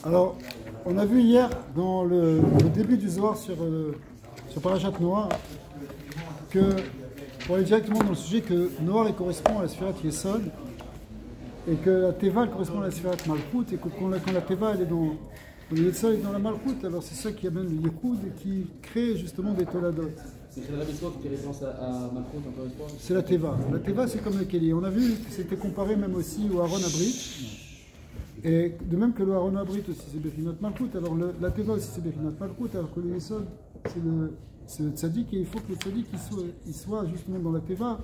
Alors, on a vu hier dans le début du Zohar sur Parashat Noah que, pour aller directement dans le sujet, que Noah il correspond à la Sfirat Yesod et que la Teva elle correspond à la Sfirat Malchut et que quand la Teva elle est dans le Yesod et dans la Malchut, alors c'est ça qui amène le Yichud et qui crée justement des Toladot. C'est la Mitzvot qui référence à Malchut encore une fois. C'est la Teva. La Teva c'est comme le Kéli. On a vu que c'était comparé même aussi au Aaron Abrit. Et de même que le Aaron Abrit aussi c'est Bechinat Malchut, alors la Teva aussi c'est Bechinat Malchut, alors que le Yesod c'est le Tzadik, et il faut que le Tzadik il soit justement dans la Teva,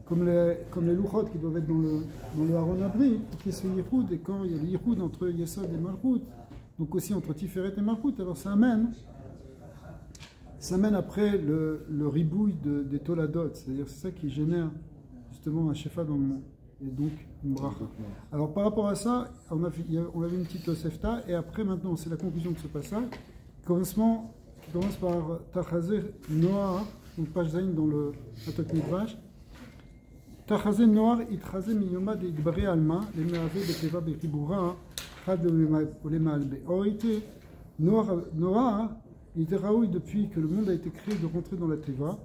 comme les Luchot qui doivent être dans le Aaron Abrit, pour qu'il y ait ce Yichud, et quand il y a le Yichud entre Yesod et Malchut, donc aussi entre Tiferet et Malchut, alors ça amène après le ribouille des Toladot, c'est-à-dire c'est ça qui génère justement un Shefa dans le monde. Et donc une bracha. Alors par rapport à ça, on avait une petite Tosefta, et après maintenant c'est la conclusion de ce passage, qui commence par Tachazé Noir, donc page Zayn dans le Atok Midrash. Tachazé Noir, Itchazé Miyoma de Idbaré Alma, les Meave de Teva Bekibura, Had le Mal Beorité. Noir, il était raoui depuis que le monde a été créé de rentrer dans la Teva.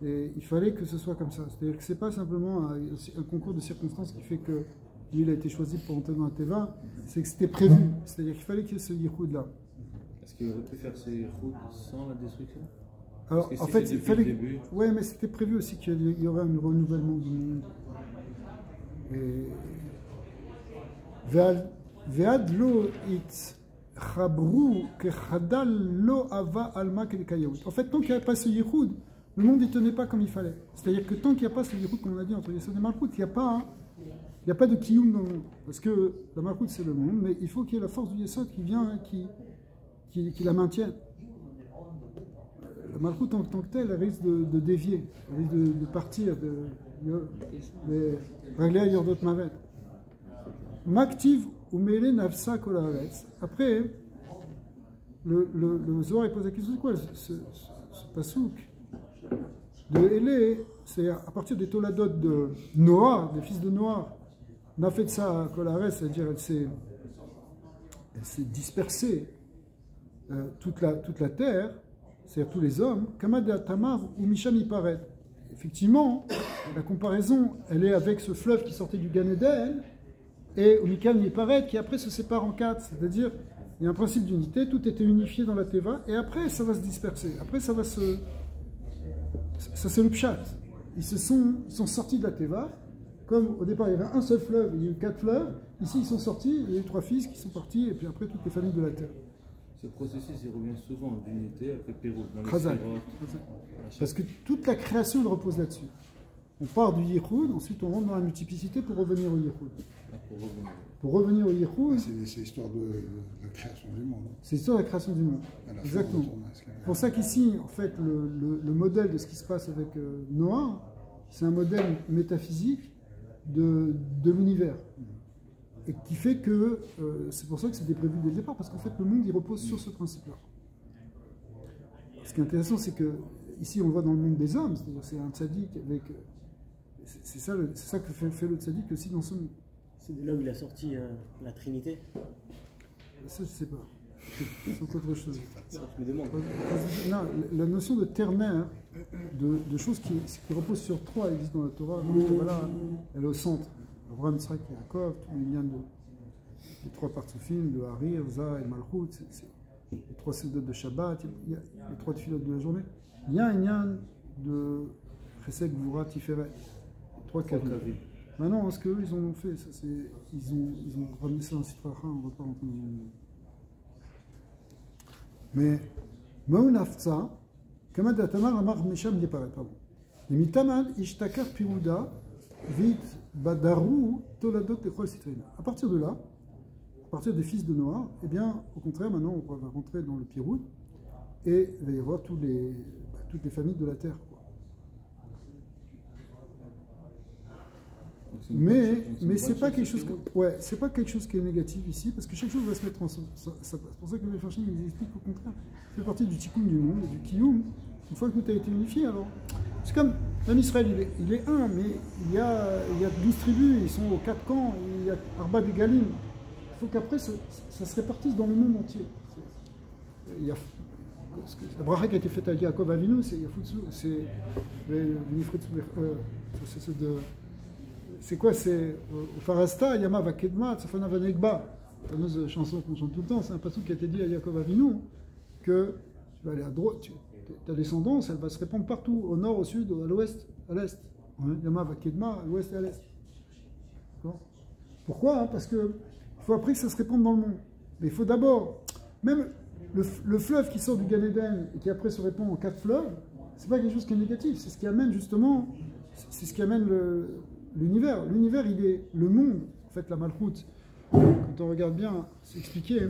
Et il fallait que ce soit comme ça. C'est-à-dire que ce n'est pas simplement un concours de circonstances qui fait que lui, il a été choisi pour entrer dans la Teva, c'est que c'était prévu. C'est-à-dire qu'il fallait qu'il y ait ce Yichud-là. Est-ce qu'il aurait pu faire ce Yichud sans la destruction? Alors, en fait, il fallait. Oui, mais c'était prévu aussi qu'il y aurait un renouvellement du monde. Et. Ve'ad lo it chabru kechadal lo ava alma kelekayahut. En fait, tant qu'il n'y avait pas ce Yichud, le monde ne tenait pas comme il fallait. C'est-à-dire que tant qu'il n'y a pas ce Yichud, comme on a dit, entre Yesod et Malchut, il n'y a pas de Kiyum dans le monde. Parce que la Malchut, c'est le monde, mais il faut qu'il y ait la force du Yesod qui vient, qui la maintienne. La Malchut, en tant que telle, elle risque de dévier, elle risque de partir, de régler Yordot Mavet. Maktiv ou Mele Nafsa Kolaretz. Après, le Zohar pose la question, c'est quoi ce pasouk de Élé, c'est à partir des Toladot de Noah, des fils de Noah, n'a fait de ça Kolaretz, c'est-à-dire elle s'est dispersée toute la terre, c'est-à-dire tous les hommes, Kamad Tamar ou Misham Iparet. Effectivement, la comparaison, elle est avec ce fleuve qui sortait du Gan Eden, et au Mikal Iparet, qui après se sépare en quatre, c'est-à-dire il y a un principe d'unité, tout était unifié dans la Teva, et après ça va se disperser, après ça c'est le pshat. Ils sont sortis de la Teva, comme au départ il y avait un seul fleuve, il y a eu 4 fleuves, ici ils sont sortis, il y a eu 3 fils qui sont partis, et puis après toutes les familles de la terre. Ce processus il revient souvent d'unité avec Pérou, dans les Khazak. Parce que toute la création elle repose là-dessus. On part du Yichud, ensuite on rentre dans la multiplicité pour revenir au Yichud. Pour revenir au Yichud. C'est l'histoire de la création du monde. C'est l'histoire de la création du monde. Exactement. C'est pour ça qu'ici, en fait, le modèle de ce qui se passe avec Noah, c'est un modèle métaphysique de l'univers. Et qui fait que, c'est pour ça que c'était prévu dès le départ, parce qu'en fait, le monde, il repose sur ce principe-là. Ce qui est intéressant, c'est que, ici, on le voit dans le monde des hommes, c'est-à-dire c'est un tzaddik avec... C'est ça que fait le tzaddik aussi dans ce monde. C'est de là où il a sorti la Trinité. Ça, je ne sais pas. C'est autre chose. Je me demande. Non, la notion de ternaire, de choses qui reposent sur 3, existe dans la Torah. Voilà, elle est au centre. Abraham, Yitzhak et Yaakov, tous les liens des 3 partsufim, de Harir, Za et Malchut, c'est les 3 sédotes de Shabbat, il y a les 3 filotes de la journée. Il y a un lien de Chesed, Gvura, Tiferet. 3 kavim. Maintenant, ce qu'eux, ils ont fait, ça, ils ont ramené ça dans Sitracha, on ne va pas rentrer dans le monde. Mais, Maun Afza, Kamad Atamar Amar Mesham Yeparet, pardon. Et Mitaman Ishtakar Pirouda, Vit Badaru, Toladot Echol Citrina. À partir de là, à partir des fils de Noah, eh bien, au contraire, maintenant, on va rentrer dans le Piroud, et il va y avoir toutes les familles de la terre. Mais c'est pas quelque chose c'est pas quelque chose qui est négatif ici, parce que chaque chose va se mettre en sa place. C'est pour ça que les Farshim ils expliquent au contraire. Ça fait partie du tikkun du monde et du kiyum. Une fois que tout a été unifié, alors c'est comme l'homme Israël, il est un, mais il y a 12 tribus, ils sont aux 4 camps, il y a Arba de Galim. Il faut qu'après ça se répartisse dans le monde entier. Il y a, la bracha qui a été faite à Yaakov Avinu, c'est Yafutsu, c'est quoi? C'est au Farasta, Yama Vakedma, Tsafana Vanegba, la fameuse chanson qu'on chante tout le temps. C'est un passage qui a été dit à Yaakov Avinu que tu vas aller à droite, ta descendance, elle va se répandre partout, au nord, au sud, à l'ouest, à l'est. Yama Vakedma, à l'ouest et à l'est. Pourquoi? Parce qu'il faut après que ça se répande dans le monde. Mais il faut d'abord, même le fleuve qui sort du Gan Eden et qui après se répand en 4 fleuves, c'est pas quelque chose qui est négatif, c'est ce qui amène justement, c'est ce qui amène l'univers. L'univers, il est le monde, en fait, la Malchoute. Quand on regarde bien, c'est expliqué.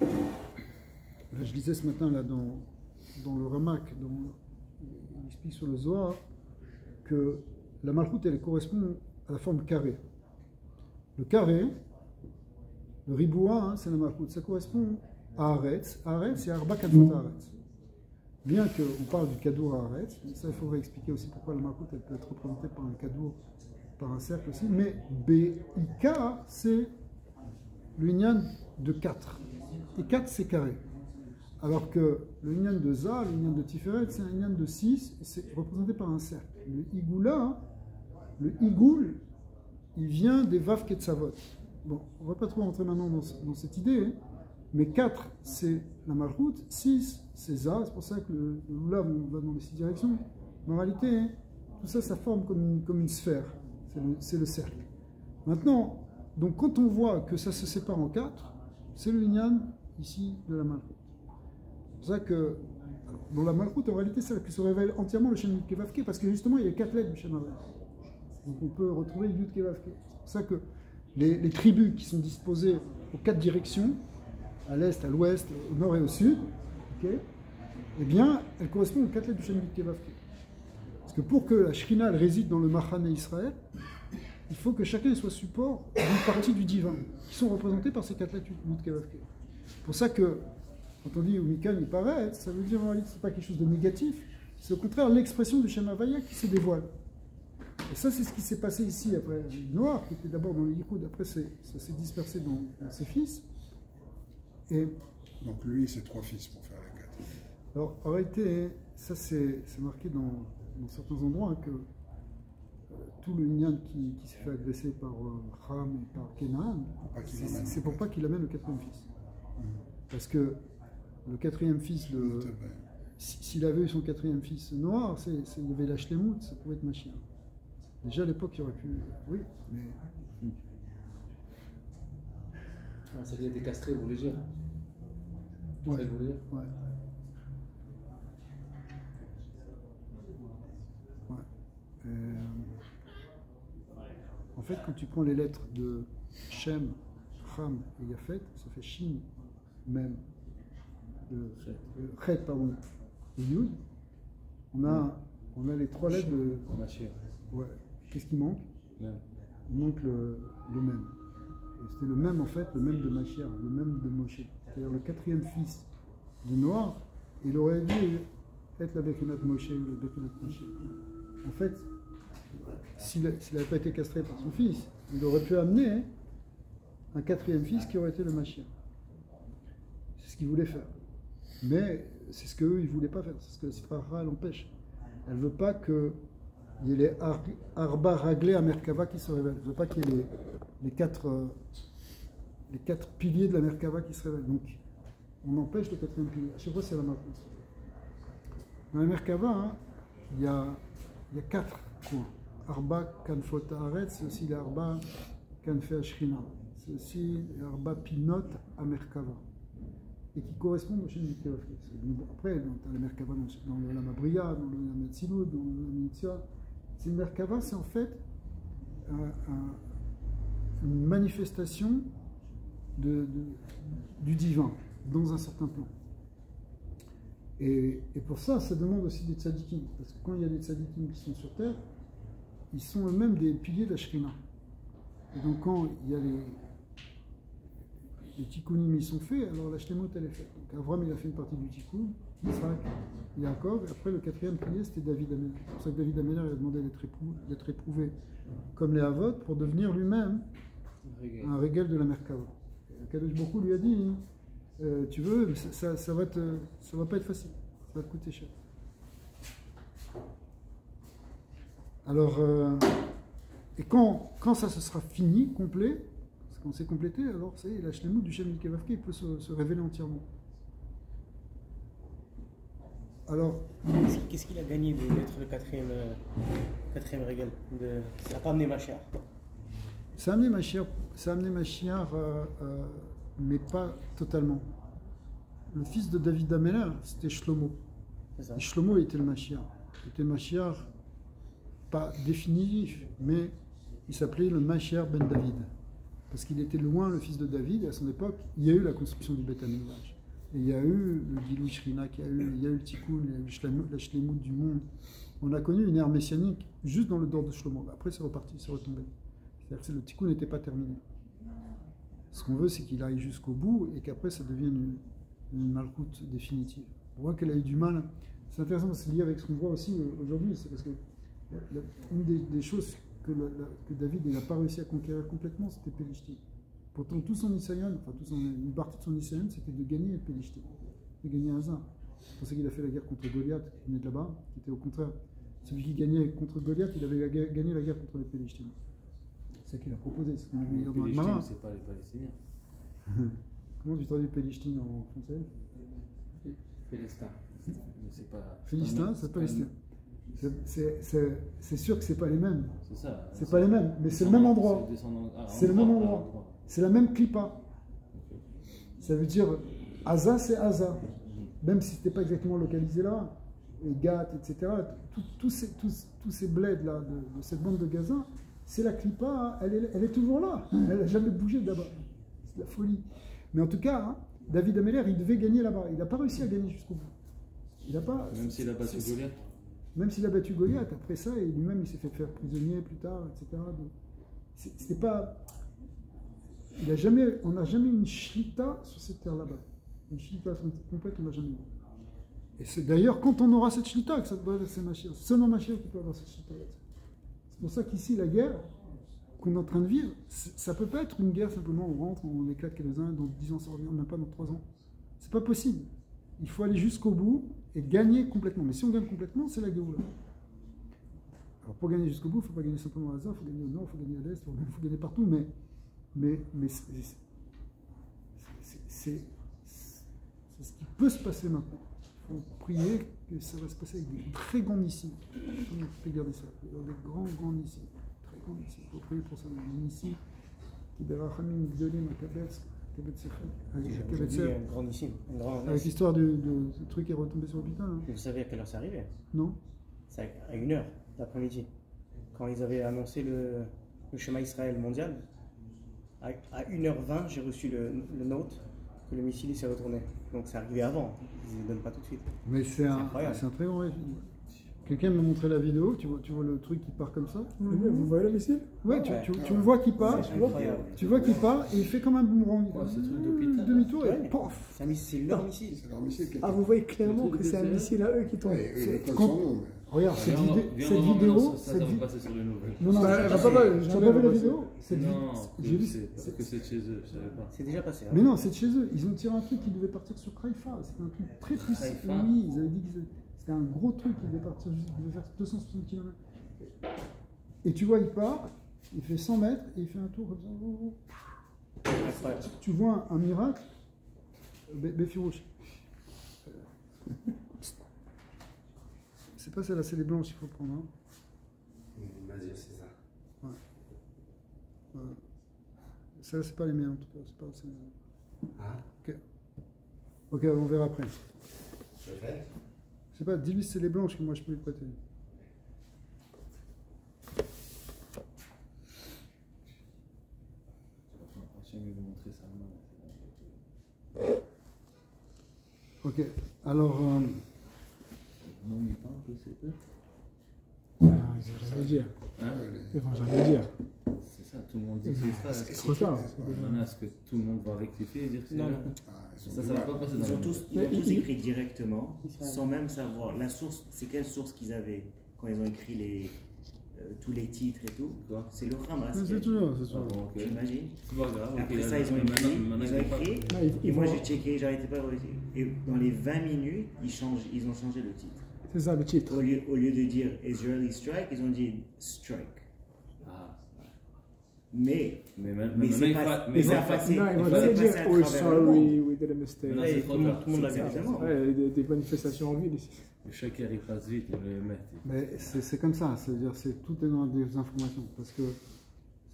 Là, je lisais ce matin là, dans le Ramak, il explique sur le Zohar que la Malchoute, elle correspond à la forme carrée. Le carré, le riboua, c'est la Malchoute, ça correspond à Haaretz. Haaretz, c'est Arba Kadfot Haaretz. Bien qu'on parle du Kadour à Haaretz, ça il faudrait expliquer aussi pourquoi la Malchoute elle peut être représentée par un Kadour, par un cercle aussi, mais Beika, c'est l'union de 4. Et 4, c'est carré. Alors que l'union de Za, l'union de Tiferet, c'est un union de 6, et c'est représenté par un cercle. Le Igoula, le Igoul, il vient des Vav Ketzavot. Bon, on ne va pas trop rentrer maintenant dans cette idée, mais 4, c'est la Malchoute, 6, c'est Ça, c'est pour ça que le Lula va dans les 6 directions. Mais en réalité, tout ça, ça forme comme une sphère, c'est le cercle. Maintenant, donc quand on voit que ça se sépare en 4, c'est le Inyan ici de la Malchoute. C'est pour ça que, dans la Malchoute, en réalité, c'est là que se révèle entièrement le Shem Yud Kevavke, parce que justement, il y a 4 lettres du Shem Havaya. Donc on peut retrouver le Yud Kevavke. C'est pour ça que les tribus qui sont disposées aux 4 directions, à l'est, à l'ouest, au nord et au sud, okay, eh bien, elles correspondent aux 4 lettres du Shem Yud Kevavke. Parce que pour que la Shrina réside dans le Machane Israël, il faut que chacun soit support d'une partie du divin, qui sont représentés par ces 4 lettres Yud Kevavke. C'est pour ça que, quand on dit Umikan il paraît, ça veut dire en réalité, c'est pas quelque chose de négatif, c'est au contraire l'expression du Shem Havaya qui se dévoile. Et ça, c'est ce qui s'est passé ici après. Noir, qui était d'abord dans le Yikoud, après ça s'est dispersé dans ses fils. Et donc lui, c'est 3 fils pour faire les 4. Alors, en réalité, ça c'est marqué dans certains endroits que tout le Inyan qui s'est fait agresser par Ham et par Kenan, c'est pour pas qu'il amène le 4e fils. Parce que le 4e fils de... S'il avait eu son 4e fils noir, il y avait la Shlemout, ça pouvait être Mashiach. Déjà à l'époque, il aurait pu... Oui, mais... Ça a été castré, vous voulez dire? Ouais. Ouais. En fait, quand tu prends les lettres de Shem, Ham et Yafet, ça fait Shin, Mem, Chet, pardon, et Yud. On a les 3 lettres de... Ouais. Qu'est-ce qui manque? Il manque le même. Et c'était le même, en fait, le même de Mashiach, le même de Moshe. C'est-à-dire le 4e fils de Noir, il aurait dû être la Bekinat Moshe ou le Bekinat Moshe. En fait, s'il n'avait pas été castré par son fils, il aurait pu amener un 4e fils qui aurait été le Mashiach. C'est ce qu'il voulait faire. Mais c'est ce qu'eux, ils ne voulaient pas faire. C'est ce que la Sifra l'empêche. Elle ne veut pas qu'il y ait les Arba Raglé à Merkava qui se révèlent. Elle ne veut pas qu'il y ait les 4 piliers de la Merkava qui se révèlent. Donc, on empêche le 4e pilier. À chaque fois, c'est la Malchoute. Dans la Merkava, hein, il y a 4 coins. Arba Kanfot Haaretz, c'est aussi l'Arba Kanfe Ashrina. C'est aussi l'Arba Pinot à Merkava. Et qui correspondent au Shem Yud Kevavke. Après, dans la Merkava, dans le Lamabria, dans le Lametzilut, dans le Lamitzia, c'est une Merkava, c'est en fait une manifestation du divin dans un certain plan. Et pour ça, ça demande aussi des tzadikim. Parce que quand il y a des tzadikim qui sont sur terre, ils sont eux-mêmes des piliers de la Shrina. Et donc quand il y a les tikkunim ils sont faits, alors la shlemut elle est faite. Donc Avram il a fait une partie du tikkun, Yitzhak, Yaakov, et après le 4e pilier c'était David Améler. C'est pour ça que David Améler a demandé d'être éprouvé comme les Havot pour devenir lui-même un régel de la Merkava. Kadosh Baruch Hu lui a dit, tu veux, mais ça va pas être facile, ça va te coûter cher. Alors, et quand ça se sera fini, complet, quand c'est complété, alors ça y est, la shlemut du Shem Mikevavke, il peut se révéler entièrement. Alors, Qu'est-ce qu'il a gagné d'être le quatrième régal ça n'a pas amené ma chère. ça a amené Mashiach, mais pas totalement. Le fils de David Améler, c'était Shlomo. C'est ça. Et Shlomo était le Mashiach. Il était le Mashiach, pas définitif, mais il s'appelait le Mashiach ben David. Parce qu'il était loin le fils de David, et à son époque, il y a eu la construction du Beth Amikdash. Et il y a eu le Gilui Shrina, il y a eu le Tikkun, il y a eu la Shlemut du monde. On a connu une ère messianique juste dans le dor de Shlomo. Après, c'est reparti, c'est retombé. C'est-à-dire que le Tikkun n'était pas terminé. Ce qu'on veut, c'est qu'il aille jusqu'au bout et qu'après, ça devienne une malchoute définitive. On voit qu'elle a eu du mal. C'est intéressant, c'est lié avec ce qu'on voit aussi aujourd'hui. C'est parce que une des choses que David n'a pas réussi à conquérir complètement, c'était Pélishtim. Pourtant, tout son Nisayon, une partie de son Nisayon, c'était de gagner Pélishtim, de gagner Hazar. C'est pour ça qu'il a fait la guerre contre Goliath, qui venait de là-bas, qui était au contraire. Celui qui gagnait contre Goliath, il avait gagné la guerre contre les Pélishtim. C'est ça qu'il a proposé. C'est le meilleur dans le marin. C'est pas les Palestiniens. Comment tu traduis Pélishtim en français? Philistins. Mais c'est pas. Philistin, c'est Palestin. C'est sûr que c'est pas les mêmes. C'est ça. C'est pas les mêmes, mais c'est le même endroit. C'est le même endroit. C'est la même clipa. Ça veut dire Asa, c'est Asa. Même si c'était pas exactement localisé là, et Gath, etc. Tous ces bleds là de cette bande de Gaza, c'est la clipa. Elle est toujours là. Elle n'a jamais bougé d'abord. C'est de la folie. Mais en tout cas, hein, David Améler, il devait gagner là-bas. Il n'a pas réussi à gagner jusqu'au bout. Il a pas. Même s'il a battu Goliath. Même s'il a battu Goliath, après ça, et lui-même il s'est fait faire prisonnier plus tard, etc. C'était pas. On n'a jamais eu une shlita sur cette terre là-bas. Une shlita complète, on n'a jamais eu. Et c'est d'ailleurs quand on aura cette shlita que ça doit être Mashiach. C'est seulement Mashiach qui peut avoir cette shlita. C'est pour ça qu'ici, la guerre qu'on est en train de vivre, ça ne peut pas être une guerre simplement on rentre, on éclate quelques-uns, dans 10 ans ça revient, même pas dans 3 ans. C'est pas possible. Il faut aller jusqu'au bout et gagner complètement. Mais si on gagne complètement, c'est la Géoula. Alors pour gagner jusqu'au bout, il ne faut pas gagner simplement à Gaza, il faut gagner au nord, il faut gagner à l'est, il faut gagner partout. Mais c'est ce qui peut se passer maintenant. Il faut prier que ça va se passer avec des très grands missiles. Regardez ça, des grands missiles. Très grands missiles. Il faut prier pour ça. Des missiles qui berachamim gdolim akabetz. Un grand ici. Avec l'histoire du truc qui est retombé sur l'hôpital. Hein. Vous savez à quelle heure c'est arrivé? Non. C'est à 1h l'après-midi. Quand ils avaient annoncé le schéma Israël mondial, à 1h20, j'ai reçu le note que le missile s'est retourné. Donc c'est arrivé avant. Ils ne le donnent pas tout de suite. Mais c'est un très grand régime. Quelqu'un m'a montré la vidéo, tu vois le truc qui part comme ça. Vous voyez le missile? Ouais, tu le vois qui part. Tu vois qu'il part et il fait comme un boomerang. C'est truc d'hôpital. Demi-tour et Ouais, pof. c'est leur missile. C'est leur missile. Ah, vous voyez clairement que c'est un missile à eux qui tombe. Regarde, cette Viens, vidéo. Ça va passer sur les nouvelles. Non, non, Bah, tu elle va pas mal, n'as pas vu la vidéo? Non, J'ai vu. parce que c'est de chez eux, je savais pas. C'est déjà passé. Hein. Mais non, c'est de chez eux. Ils ont tiré un truc qui devait partir sur Haïfa. C'était un truc très puissant. Haïfa. Oui, ils avaient dit que c'était un gros truc qui devait partir, qui devait faire 260 km. Et tu vois, il part, il fait 100 mètres et il fait un tour comme ça. Incroyable. Tu vois un miracle, Béfirouche. C'est pas celle-là, c'est les blanches qu'il faut prendre. Hein. Vas-y, c'est ça. Ouais. Ça, c'est pas les miens en tout cas. C'est pas celles-là. Ah, Ok, on verra après. je fais. Je sais pas, dis-lui si c'est les blanches que moi je peux lui prêter. Je vais vous montrer ça. Ok, alors. Non, mais pas un peu, c'est eux. J'allais dire. Hein? J'allais dire. C'est ça, tout le monde dit que c'est ça. C'est trop tard. Maintenant, est-ce que tout le monde va rectifier et dire que c'est Non. eux? Ça va pas passer dans Ils ont le tous écrit directement, sans même savoir la source. C'est quelle source qu'ils avaient quand ils ont écrit tous les titres et tout, c'est le Hamas. Mais qui a c'est dit. toujours, c'est toujours. Bon, ok. J'imagine. C'est pas grave. ok, Après ça, ils ont maintenant, écrit. maintenant, Ils ont il faut pas- écrit. Non, Et ils moi, vont- j'ai checké, j'arrêtais pas de regarder. Et dans les 20 minutes, ils ont changé le titre. C'est ça le titre. Au lieu de dire Israeli strike, ils ont dit strike. Ah. Mais Mais Mais maintenant, c'est il pas- faut- mais il ça faut- a passé. Non, ils vont il jamais faut dire passer à oh travers le sorry, monde. we did a mistake. Maintenant, Ouais, c'est tout trop le monde- tard. tout le monde l'a C'est- vu, évidemment. Ouais, des manifestations en ville ici. Le shaker il passe vite, ils le mettent. Mais c'est comme ça, c'est-à-dire tout est dans des informations, parce que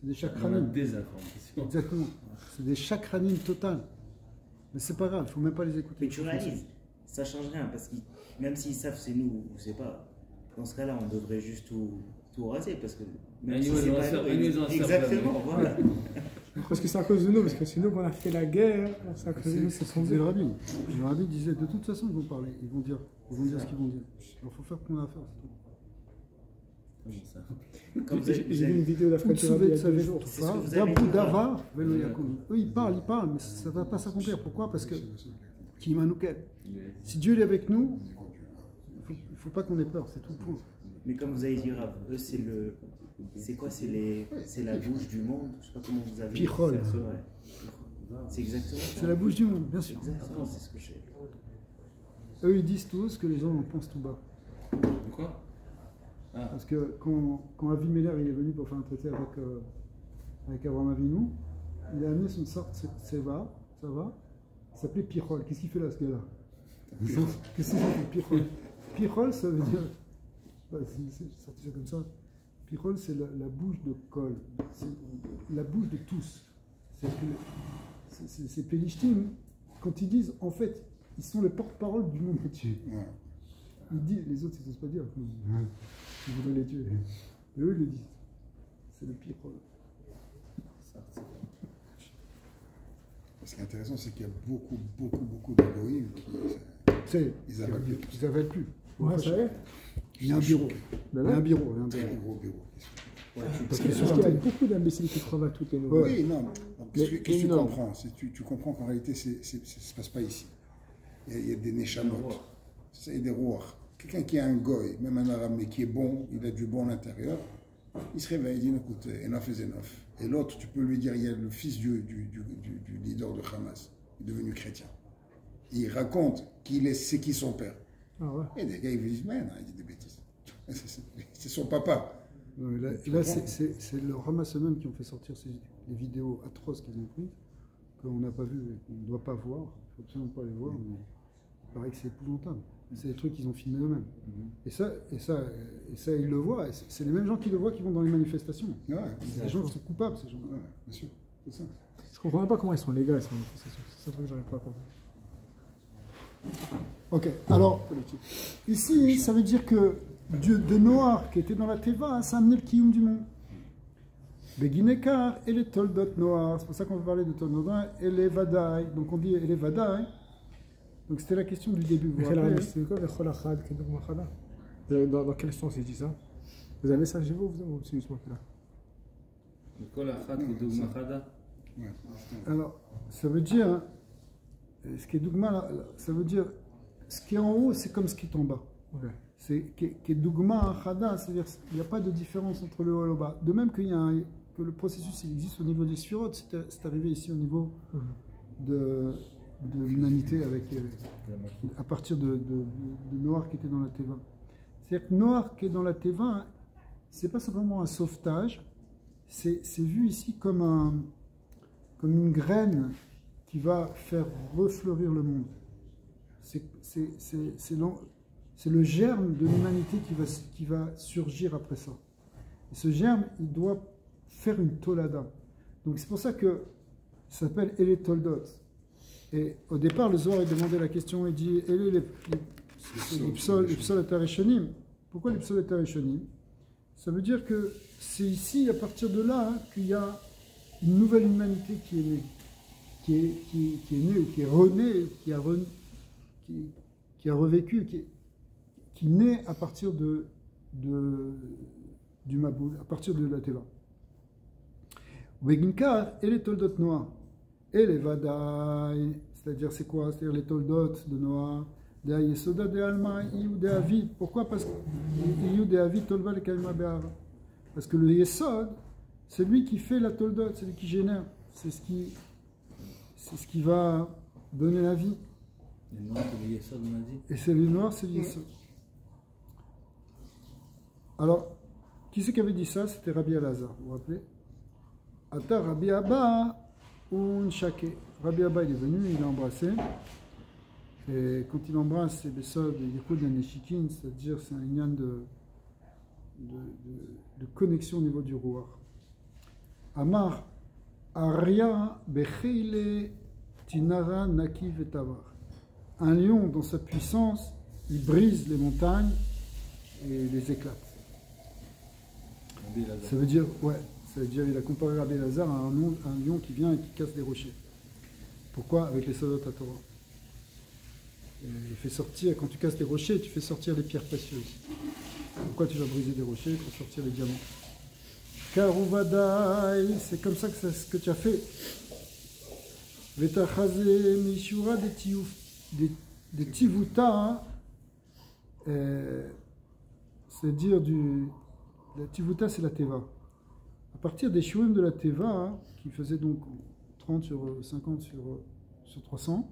c'est des On a chakranim. des informations. Exactement. C'est des chakranim total. Mais c'est pas grave, il faut même pas les écouter. Mais tu réalises, ça change rien parce que même s'ils savent c'est nous ou c'est pas, dans ce cas-là, on devrait juste tout raser parce que même si Anyway, c'est ils ont pas un cerveau- nous, ils ont un cerveau. exactement, voilà. Parce que c'est à cause de nous, parce que c'est nous qu'on a fait la guerre. C'est à cause de nous, C'est c'est ce que disait le rabbi. Le rabbi disait de toute façon ils vont parler, ils vont dire ce qu'ils vont dire. Alors il faut faire ce qu'on a à faire. c'est tout. Comment ça? Comme vous avez- J'ai vu une vidéo d'Afrique Tout il y a deux savait jours. tout C'est ce ça. que vous avez D'Abou dit, Davar, Velo Yaakov. Eux ils parlent, mais ça ne va pas s'accomplir. Pourquoi? Parce que qui manouket. Si Dieu est avec nous, il ne faut pas qu'on ait peur, c'est tout le point. Mais comme vous avez dit, Rav, eux c'est quoi? C'est la bouche du monde. Je sais pas comment vous avez. Pichol. Ouais. C'est exactement ça. C'est la bouche du monde, bien sûr. Exactement, c'est ce que je sais. Eux ils disent tout haut ce que les gens en pensent tout bas. Quoi? Ah, Parce que quand Avimelech il est venu pour faire un traité avec Abraham Avinu, il a amené son sorte Seva, ça va, il s'appelait Pichol. Qu'est-ce qu'il fait là, ce gars-là? Qu'est-ce qu'il fait, Pichol? Pichol, ça veut dire. C'est sorti comme ça. Pichol, c'est la bouche de Kol. C'est la bouche de tous. C'est Pélishtim, quand ils disent, en fait, ils sont les porte-parole du monde entier. Ouais. Ils disent, les autres, ils n'osent pas dire. Ils voudraient les tuer. Mais eux, ils le disent. C'est le pire problème. Ce qui est intéressant, c'est qu'il y a beaucoup de goïms qui. Ils avalent plus. Ils avalent plus. Ouais, ça y est. Il y a un bureau. Il y a un bureau. Très gros bureau. Parce qu'il y a beaucoup d'imbéciles qui travaillent toutes les nouvelles. Oui, non. Mais Qu'est-ce que tu énorme. comprends? Tu comprends qu'en réalité, ça ne se passe pas ici. Il y a des neshamot. C'est des rois. Quelqu'un qui est un goy, même un arabe, mais qui est bon, il a du bon à l'intérieur, il se réveille, il dit écoute, enough is enough. Et l'autre, tu peux lui dire, il y a le fils du leader de Hamas, il est devenu chrétien. Il raconte c'est qui son père. Ah ouais. Et des gars, ils lui disent, mais non, il dit des bêtises. C'est son papa. Là, c'est le Hamas eux-mêmes qui ont fait sortir les vidéos atroces qu'ils ont prises, qu'on n'a pas vues et qu'on ne doit pas voir. Il ne faut absolument pas les voir, mais il paraît que c'est épouvantable. C'est des trucs qu'ils ont filmés eux-mêmes. Et ça, ils le voient. C'est les mêmes gens qui le voient qui vont dans les manifestations. Ouais, Les gens sont coupables, ces gens-là. ouais, bien sûr. C'est ça. Je comprends même pas comment ils sont légaux, ces manifestations. C'est un truc que j'arrive pas à comprendre. Ok, alors, ici, ça veut dire que Dieu de Noir, qui était dans la Teva, ça a amené le Kiyum du monde. Beginekar et les Toldot Noir, c'est pour ça qu'on va parler de Toldot Noir, et les Vadaï. Donc on dit et les Vadaï. Donc c'était la question du début. Vous vous rappelez, hein? C'est quoi le Cholachad, dans quel sens il dit ça? Vous avez ça chez vous ou c'est juste moi qui là? כל אחת כדוגמה חדה. Ouais. Alors, ça veut dire, ce qui est Dougma, là, ça veut dire, ce qui est en haut, c'est comme ce qui est en bas. Ok. C'est qui est Dougma Chada, c'est-à-dire qu'il n'y a pas de différence entre le haut et le bas. De même que le processus il existe au niveau des sphirotes, c'est arrivé ici au niveau de l'humanité avec à partir de Noir qui était dans la Teva. C'est-à-dire que Noir qui est dans la Teva, c'est pas simplement un sauvetage, c'est vu ici comme une graine qui va faire refleurir le monde. C'est le germe de l'humanité qui va surgir après ça. Et ce germe, il doit faire une tolada. Donc c'est pour ça que ça s'appelle Ele Toldot. Et au départ, le Zohar a demandé la question, il dit Ele les psol et tarishonim. Pourquoi les psol et tarishonim? Ça veut dire que c'est ici, à partir de là, qu'il y a une nouvelle humanité qui est née. Qui est née, qui est renée, qui a revécu, qui naît à partir du Maboul, à partir de la Teva. Weginkar et les Toldot Noah. Et les Vadaï, c'est-à-dire c'est quoi? C'est-à-dire les Toldot de Noah, de Yesoda de Alma, Iou de Avid. Pourquoi? Parce que Iou de Avid, Tolva le Kalma Be'ara. Parce que le Yesod, c'est lui qui fait la Toldot, c'est lui qui génère. C'est ce qui va donner la vie. Les noirs, c'est le Yesod, on a dit. Et c'est le noir, c'est le Yesod. Alors, qui c'est qui avait dit ça? C'était Rabbi Elazar, vous vous rappelez? Ata Rabbi Abba, un shake. Rabbi Abba, il est venu, il l'a embrassé. Et quand il embrasse, c'est Besod, Yichud Neshikin, c'est-à-dire c'est un lien de connexion au niveau du Ruach. Amar, Arya Bechile Tinara Naki Vetavar. Un lion, dans sa puissance, il brise les montagnes et les éclate. Ça veut dire, il a comparé Rabbi Elazar à un lion qui vient et qui casse des rochers. Pourquoi? Avec les soldats à Torah. Il fait sortir, quand tu casses des rochers, tu fais sortir les pierres précieuses. Pourquoi tu vas briser des rochers pour sortir les diamants? Karuvadai, c'est comme ça que c'est ce que tu as fait. Vetachaze mishura des tivuta, c'est-à-dire la tivuta, c'est la teva. À partir des shurim de la teva, qui faisait donc 30 sur 50 sur 300,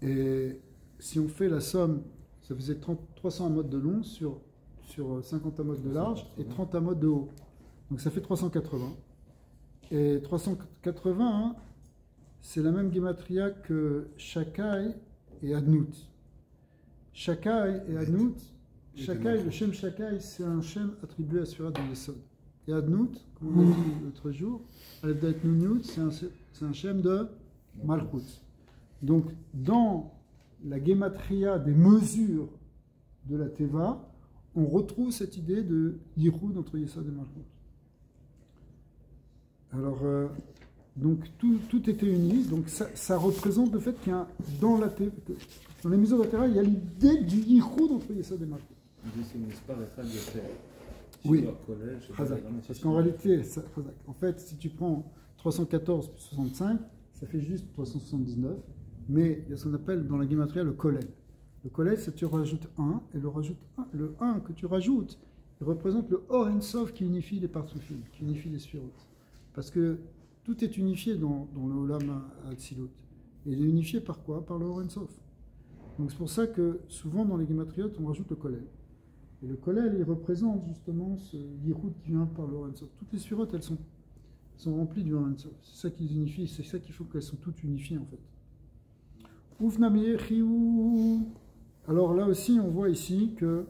et si on fait la somme, ça faisait 300 amotes de long sur 50 amotes de large et 30 amotes de haut. Donc ça fait 380. Et 380, c'est la même gematria que Shakai et Adnout. Shakai et Adnout, le Shem Shakai, c'est un Shem attribué à Sphira de Yesod. Et Adnout, comme on a dit l'autre jour, Alevdaet Nunut, c'est un Shem de Malchut. Donc, dans la gematria des mesures de la Teva, on retrouve cette idée de Yichud entre Yesod et Malchut. Alors, donc tout était uni. Donc, ça représente le fait qu'il y a dans les mesures de la Teva, il y a l'idée du Yichud entre Yesod et Malchut. Oui, parce qu'en réalité, en fait, si tu prends 314 plus 65, ça fait juste 379. Mais il y a ce qu'on appelle dans la gematria le kolel. Le kolel, c'est que tu rajoutes 1, et le 1 que tu rajoutes, il représente le Or En Sof qui unifie les partsufim, qui unifie les sphirotes. Parce que tout est unifié dans le Olam Hatzilut. Et il est unifié par quoi? Par le Or En Sof. Donc c'est pour ça que souvent dans les gematriotes, on rajoute le kolel. Et le kolel, il représente justement ce yichud qui vient par le Or En Sof. Toutes les sphirotes, elles sont remplies du Or En Sof. C'est ça qui les unifie, c'est ça qui fait qu'elles sont toutes unifiées en fait. Alors là aussi, on voit ici que,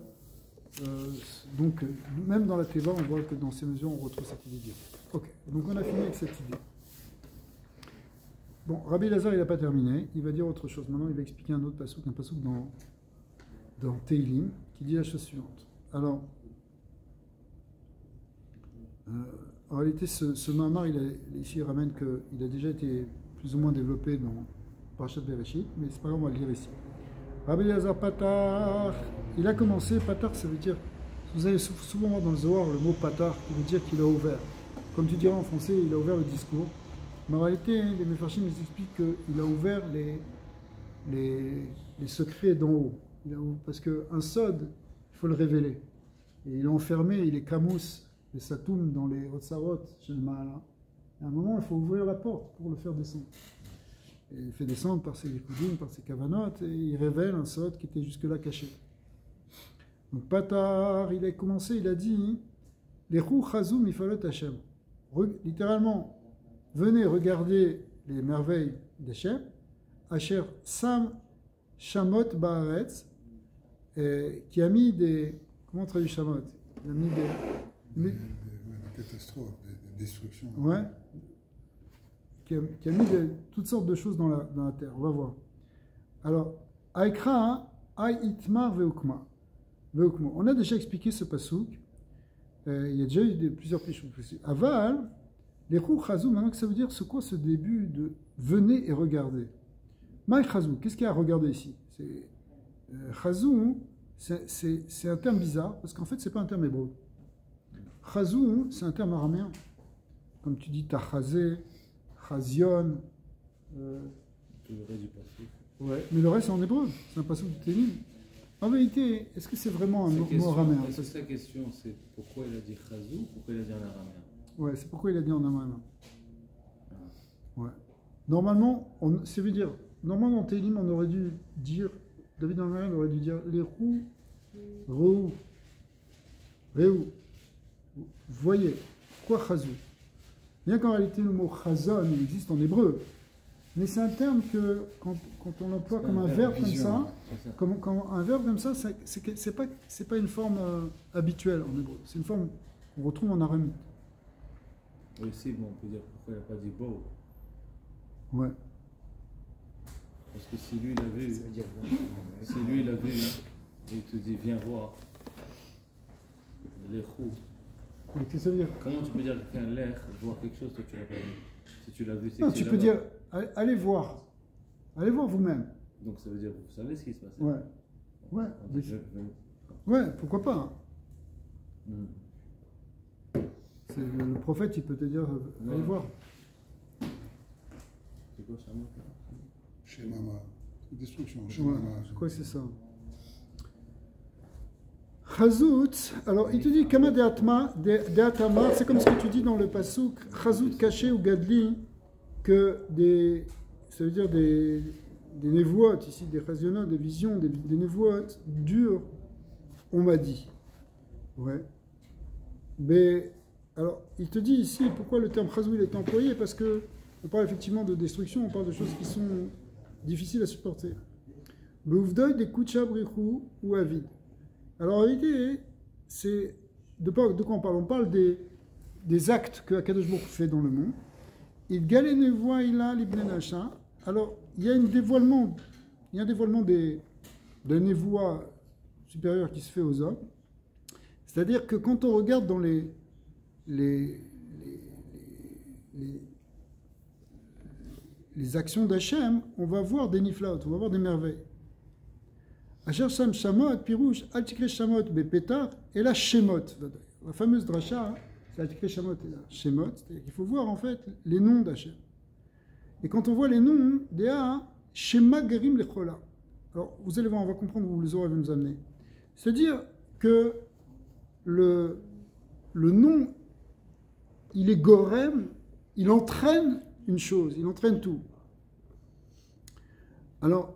même dans la Teva, on voit que dans ces mesures, on retrouve cette idée. Ok, donc on a fini avec cette idée. Bon, Rabbi Elazar, il n'a pas terminé, il va dire autre chose. Maintenant, il va expliquer un autre passouk dans Teilim, qui dit la chose suivante. Alors, en réalité, ce mamar, ici, il ramène qu'il a déjà été plus ou moins développé dans Parashat Bereshit, mais c'est pas grave, on va le lire ici. Rabbi Elazar Patar, il a commencé, Patar, ça veut dire, vous allez souvent voir dans le Zohar le mot Patar, qui veut dire qu'il a ouvert. Comme tu dirais en français, il a ouvert le discours. Mais en réalité, les Mefarshim nous expliquent qu'il a ouvert les secrets d'en haut. Parce qu'un sod, il faut le révéler. Et il est enfermé, il est kamous, les satoum dans les Hotsarot, chez le Mahala. À un moment, il faut ouvrir la porte pour le faire descendre. Et il fait descendre par ses likudim, par ses kavanotes, et il révèle un sod qui était jusque-là caché. Donc Patar, il a commencé, il a dit les Ru Chazou Mifalot Hashem. Littéralement, venez regarder les merveilles d'Hashem, Asher Sam Shamot Baaretz, qui a mis des. Comment on traduit Shamot? Il a mis des. Catastrophe, des destructions. Ouais. Qui a mis toutes sortes de choses dans la terre. On va voir. Alors, Aikra, Ai Itmar Veukma. On a déjà expliqué ce passouk. Il y a déjà eu plusieurs pichons. Aval, les Ru Chazou, maintenant que ça veut dire, c'est quoi ce début de venez et regardez? Maï Chazou, qu'est-ce qu'il y a à regarder ici? Chazou, c'est un terme bizarre, parce qu'en fait, c'est pas un terme hébreu. Chazou, c'est un terme araméen. Comme tu dis, Tachazé, Chazion. Tout le reste du passouk. Ouais, mais le reste, c'est en hébreu. C'est un passouk de Télim. En vérité, est-ce que c'est vraiment un Sa mot question- araméen? Est-ce que sa question, c'est pourquoi il a dit Chazou, pourquoi il a dit en araméen? Ouais, c'est pourquoi il a dit en araméen. Ouais. Normalement, ça veut dire, normalement dans Télim, on aurait dû dire, David Améen aurait dû dire les roues, Rou, Réou. Voyez, quoi Chazou? Bien qu'en réalité le mot Chazon il existe en hébreu, mais c'est un terme que quand on l'emploie comme un verbe comme ça, C'est ça. comme un verbe comme ça, c'est pas une forme habituelle en hébreu. C'est une forme qu'on retrouve en araméen. Et aussi, bon, on peut dire pourquoi il n'a pas dit Bo. Ouais. Parce que si lui, il a vu, Ça veut dire si lui, il a vu, et il te dit, viens voir les roues. Et qu'est-ce que ça veut dire? Comment tu peux dire qu'un l'air voir quelque chose que tu l'as pas vu? Si tu l'as vu, c'est Non, que tu c'est peux là-bas. dire, allez voir. Allez voir vous-même. Donc ça veut dire, vous savez ce qui se passe. Ouais. Ouais. On dit, Ouais, pourquoi pas, hein. Hmm. Le prophète, il peut te dire, allez Ouais. voir. C'est quoi ça, moi? Chez Mama. Destruction, chez Ouais, Mama. je crois que c'est ça. Chazout, alors il te dit Kama de Atama, c'est comme ce que tu dis dans le Passouk, Chazout caché ou Gadli, que ça veut dire des névoites, ici des chazionot, des visions, des névoites dures, on m'a dit. Ouais. Mais, alors, il te dit ici pourquoi le terme Chazout est employé, parce que on parle effectivement de destruction, on parle de choses qui sont difficiles à supporter. Beouvdoy des Koucha Brichou ou Avid. Alors en réalité, c'est de quoi on parle? On parle des actes que Akadosh Baruch Hu fait dans le monde. Il galene voit il a l'ibn Nasha. Alors il y a un dévoilement d'un névoie supérieur qui se fait aux hommes. C'est-à-dire que quand on regarde dans les actions d'Hachem, on va voir des niflaot, on va voir des merveilles. Asher Sam Shamot, Pirouche, Altikre Shamot, Bepetar, et la Shemot. La fameuse dracha, c'est Altikre Shamot et la Shemot, c'est-à-dire qu'il faut voir en fait les noms d'Hachem. Et quand on voit les noms, Déa, Shema Gerim Lechola. Alors vous allez voir, on va comprendre où les Zohar va nous amener. C'est-à-dire que le nom, il est Gorem, il entraîne une chose, il entraîne tout. Alors,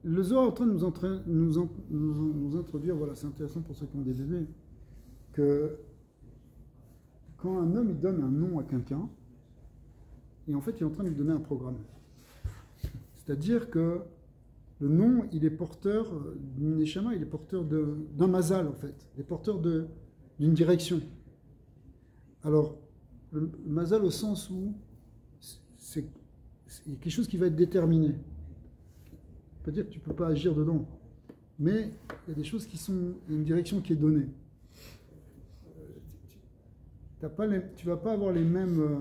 le Zohar est en train de nous introduire, voilà, c'est intéressant pour ceux qui ont des bébés, que quand un homme il donne un nom à quelqu'un, et en fait il est en train de lui donner un programme. C'est-à-dire que le nom, il est porteur d'une neshama, il est porteur d'un mazal en fait, il est porteur d'une direction. Alors, le mazal au sens où c'est quelque chose qui va être déterminé. On peut dire que tu ne peux pas agir dedans, mais il y a des choses qui sont, il y a une direction qui est donnée. Tu ne vas pas avoir les mêmes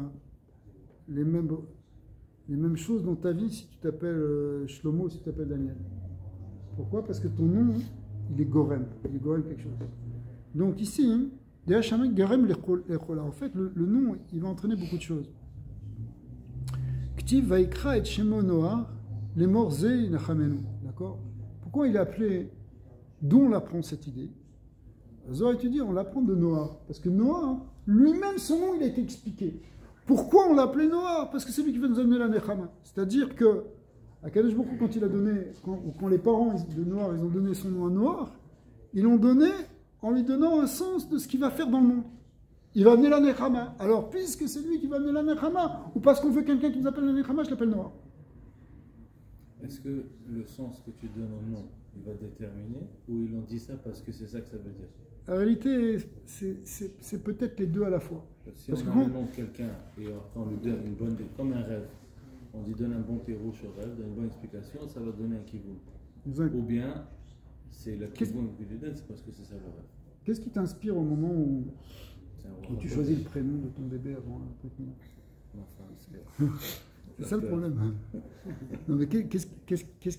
choses dans ta vie si tu t'appelles Shlomo ou si tu t'appelles Daniel. Pourquoi? Parce que ton nom, il est Gorem quelque chose. Donc ici, Gorem Lechola. En fait, le nom, il va entraîner beaucoup de choses. Ktiv Vaikra et Shemo Noar, les morts Zei Nachamenu. D'accord? Pourquoi il est appelé, d'où on apprend cette idée? Zohar étudie, on l'apprend de Noah. Parce que Noah, lui-même, son nom, il a été expliqué. Pourquoi on l'a appelé Noah? Parce que c'est lui qui va nous amener la Nechama. C'est-à-dire que, à Kadosh Baruch Hu, quand il a donné, quand les parents de Noah, ils ont donné son nom à Noah, ils l'ont donné en lui donnant un sens de ce qu'il va faire dans le monde. Il va amener la Nechama. Alors, puisque c'est lui qui va amener la Nechama, ou parce qu'on veut quelqu'un qui nous appelle la Nechama, je l'appelle Noah. Est-ce que le sens que tu donnes au nom, il va déterminer, ou ils ont dit ça parce que c'est ça que ça veut dire? En réalité, c'est peut-être les deux à la fois. Si Parce on que a quand- le nom de quelqu'un et après on lui donne une bonne, comme un rêve, on lui donne un bon terreau sur rêve, donne une bonne explication, ça va donner un kiboum. Exact. Ou bien, c'est le Qu'est-ce- kiboum que tu lui donnes, c'est parce que c'est ça le rêve. Qu'est-ce qui t'inspire au moment où C'est un tu rêve. choisis le prénom de ton bébé avant un truc? Enfin, C'est ça le problème. Non, mais qu'est-ce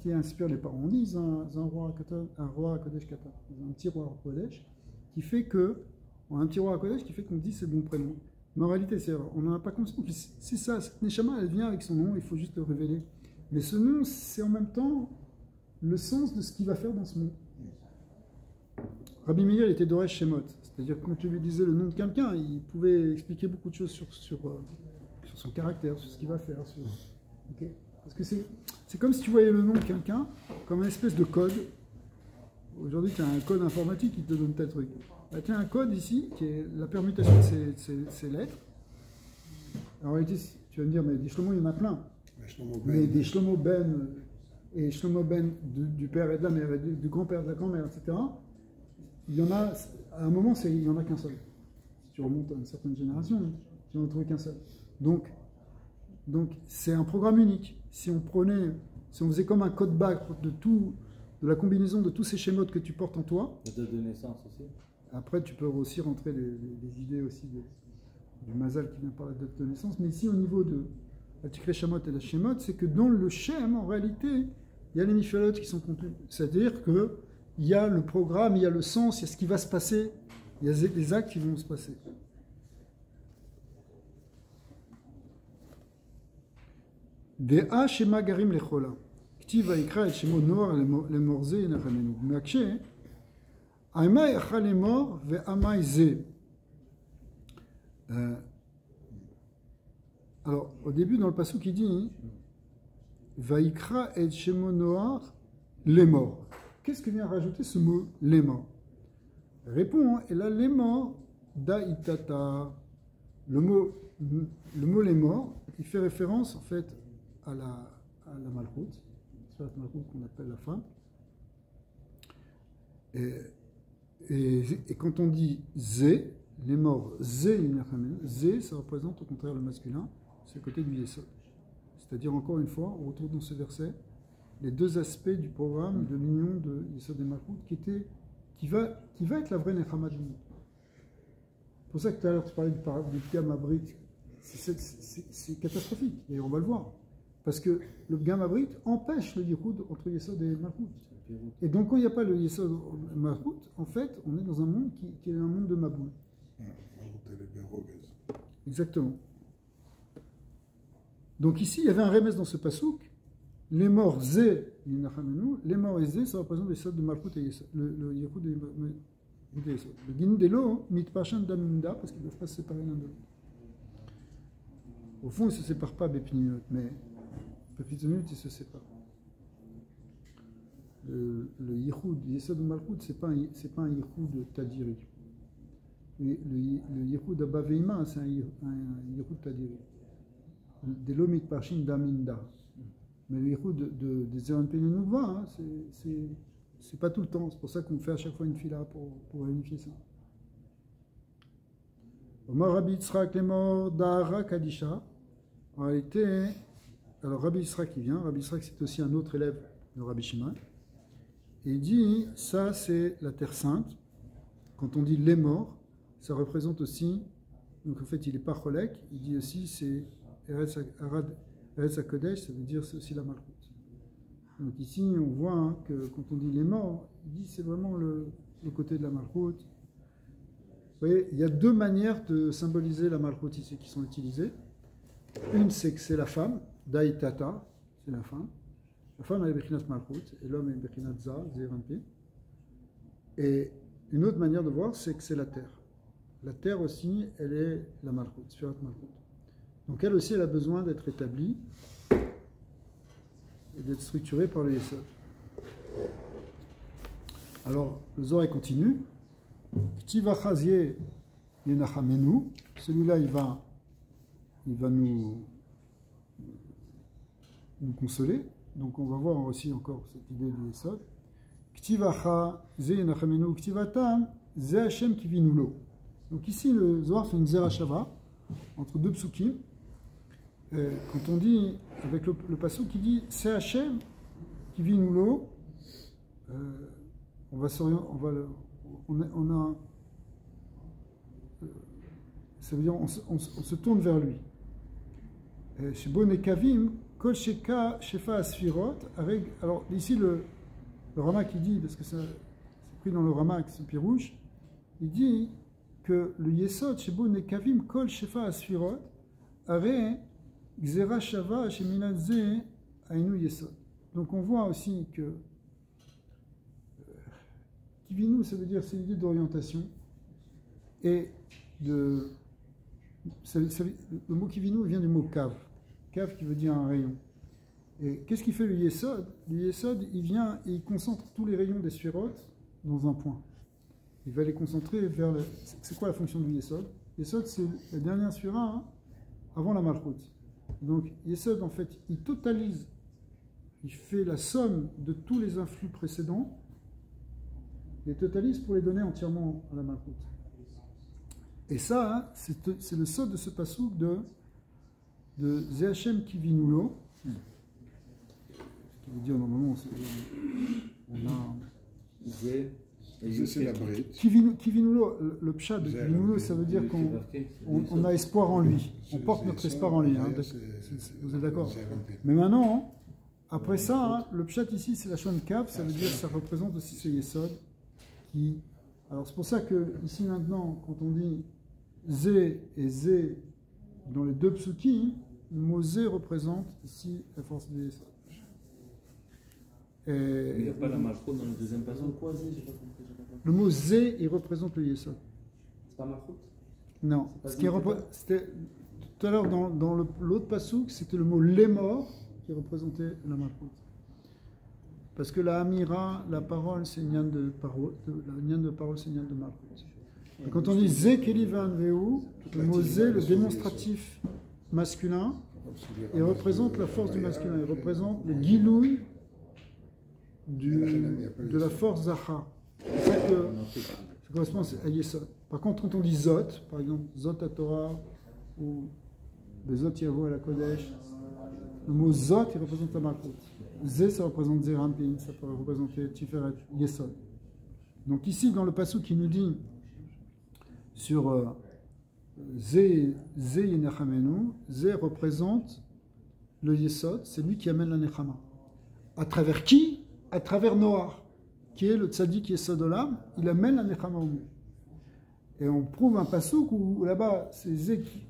qui inspire les parents? On dit ils ont un roi à Kodesh Kata, ils ont un petit roi à Kodesh qui fait que, un petit roi à Kodesh qui fait qu'on dit c'est bon prénom. Mais en réalité, on n'en a pas conscience. C'est ça, cette Neshama, elle vient avec son nom, il faut juste le révéler. Mais ce nom, c'est en même temps le sens de ce qu'il va faire dans ce monde. Rabbi Meir était Doresh Shemot, c'est-à-dire que quand tu lui disais le nom de quelqu'un, il pouvait expliquer beaucoup de choses sur son caractère, sur ce qu'il va faire. Okay. Parce que c'est comme si tu voyais le nom de quelqu'un comme une espèce de code. Aujourd'hui, tu as un code informatique qui te donne tel truc. Bah, tu as un code ici qui est la permutation de ces lettres. En réalité, tu vas me dire, mais des Shlomo, il y en a plein. Mais des Shlomo Ben et Shlomo Ben du père et de la mère, et du grand-père, de la grand-mère, etc., il y en a, à un moment, il n'y en a qu'un seul. Si tu remontes à une certaine génération, tu n'en trouves qu'un seul. Donc, c'est un programme unique. Si on faisait comme un code barre de la combinaison de tous ces schémas que tu portes en toi. La date de naissance aussi. Après, tu peux aussi rentrer des idées aussi du mazal qui vient par la date de naissance. Mais ici, au niveau de la tikre shamot et la shemot, c'est que dans le shem, en réalité, il y a les mifalot qui sont contenues. C'est-à-dire que il y a le programme, il y a le sens, il y a ce qui va se passer, il y a des actes qui vont se passer. Dea shema garim lechola. Ktiv vayikra et shemo noar lemorze yenachamenu. Meakshe, aimai acha lemor ve'amai ze. Alors, au début, dans le passage qui dit Vayikra et shemo noar lemor. Qu'est-ce que vient rajouter ce mot lemor? Répond, et là, lemor da'itata. Le mot lemor, il fait référence en fait à la malchoute, c'est la malchoute qu'on appelle la femme. Et quand on dit zé, lemor zé, zé, ça représente au contraire le masculin, c'est le côté du yesod. C'est-à-dire, encore une fois, on retrouve dans ce verset les deux aspects du programme de l'union de Yesod et Malchut qui va être la vraie Nechama du monde. C'est pour ça que tout à l'heure tu parlais du Pgam Abrit. C'est catastrophique, et on va le voir. Parce que le Pgam Abrit empêche le Yichud entre Yesod et Malchut. Et donc quand il n'y a pas le Yesod et Malchut, en fait, on est dans un monde qui est un monde de Maboul. Exactement. Donc ici, il y avait un remès dans ce pasouk. Les morts zé, les morts et zé, ça représente les sortes de Malchut et Yesod, le Yichud et Yesod. Le Gindelo, mitpachan daminda, parce qu'ils ne doivent pas se séparer l'un de l'autre. Au fond, ils ne se séparent pas, Bépinot, mais Bépinot, ils se séparent. Le Yichud, Yesod ou Malchut, ce n'est pas un Yichud Tadiri. Le Yichud Abaveima, c'est un Yichud Tadiri. Delo mitpachan daminda. Mais le Yichud des Zeran Penenouva, c'est pas tout le temps. C'est pour ça qu'on fait à chaque fois une fila pour unifier ça. Omar Rabbi Yitzhak lemor da'ara kadisha. En réalité, alors Rabbi Yitzhak qui vient, Rabbi Yitzhak c'est aussi un autre élève de Rabbi Shimon. Et il dit, ça c'est la terre sainte. Quand on dit lemor, ça représente aussi, donc en fait il est pas cholek, il dit aussi c'est Eretz HaKodesh, ça veut dire c'est aussi la Malchut. Donc ici, on voit que quand on dit les morts, il dit c'est vraiment le côté de la Malchut. Vous voyez, il y a deux manières de symboliser la Malchut ici qui sont utilisées. Une, c'est que c'est la femme, Daïtata, c'est la femme. La femme, elle est Bechinat Malchut, et l'homme est Bechinat Za, Zérampi. Et une autre manière de voir, c'est que c'est la terre. La terre aussi, elle est la Malchut, Sfirat Malchut. Donc elle aussi, elle a besoin d'être établie et d'être structurée par le Yesod. Alors, le Zohar continue. Ktivachazie yenachamenu. Celui-là, il va nous consoler. Donc on va voir aussi encore cette idée du Yesod. Ktivachazie yenachamenu. Ktivatam, ze Hashem kivinulo. Donc ici, le Zohar fait une zerachava entre deux psukim. Quand on dit, avec le passage qui dit c'est Hachem qui vit nous l'eau, on a, ça veut dire on se tourne vers lui. Chez Bonekavim, Kol Sheka Shefa Asfirot, alors ici le Rama qui dit, parce que c'est pris dans le Rama avec ce pied rouge, il dit que le Yesod, Shebo Nekavim, Kol Shefa Asfirot, Are, Gzera Shava, Sheminadze, Ainu Yesod. Donc on voit aussi que Kivinu, ça veut dire c'est l'idée d'orientation et le mot Kivinu vient du mot Kav. Kav qui veut dire un rayon. Et qu'est-ce qu'il fait le Yesod? Le Yesod, il vient et il concentre tous les rayons des sphérotes dans un point. Il va les concentrer vers le... C'est quoi la fonction du Yesod? Yesod, c'est la dernière sphéra hein, avant la Malchut. Donc Yesod, en fait, il totalise, il fait la somme de tous les influx précédents, il les totalise pour les donner entièrement à la Malchut. Et ça, hein, c'est le sod de ce passouk de Ze Hashem Kivinulo. Ce qui veut dire, normalement, on a... C'est la bride. Kivinulo, le pshat de Kivinulo, ça veut dire qu'on a espoir en lui. On porte notre espoir en lui. Hein, vous êtes d'accord? Mais maintenant, après ça, hein, le pshat ici, c'est la shon kav, ça veut dire que ça représente aussi ce yesod. Alors c'est pour ça que ici maintenant, quand on dit Zé et Zé dans les deux psukim, le mot Zé représente ici la force du yesod. Il n'y a pas la malchut dans le deuxième passage. Quoi, Zé, j'ai pas compris. Le mot Zé, il représente le yesod. C'est pas Malchut? Non. C'était tout à l'heure dans l'autre passouk, c'était le mot Lémor qui représentait la malchut. Parce que la Amira, la parole, c'est une yann de parole, c'est une yann de malchut. Et quand on dit Zé Kelivan Veu, le mot Zé, le démonstratif masculin, il représente la force du masculin, il représente le gilouï de la force Zachar. C'est ça que ça correspond à Yesod. Par contre, quand on dit Zot, par exemple, Zot à Torah ou Bezot Yavo à la Kodesh, le mot Zot, il représente la Malchut. Zé, ça représente Zerampin, ça peut représenter Tiferet, Yesod. Donc ici, dans le passage qui nous dit sur Zé Yenechamenu, Zé représente le Yesod, c'est lui qui amène la Nechama. À travers qui? À travers Noach, qui est le tzaddik Yesod Olam, il amène la Nechama au monde. Et on prouve un passouk où là-bas, c'est Zé qui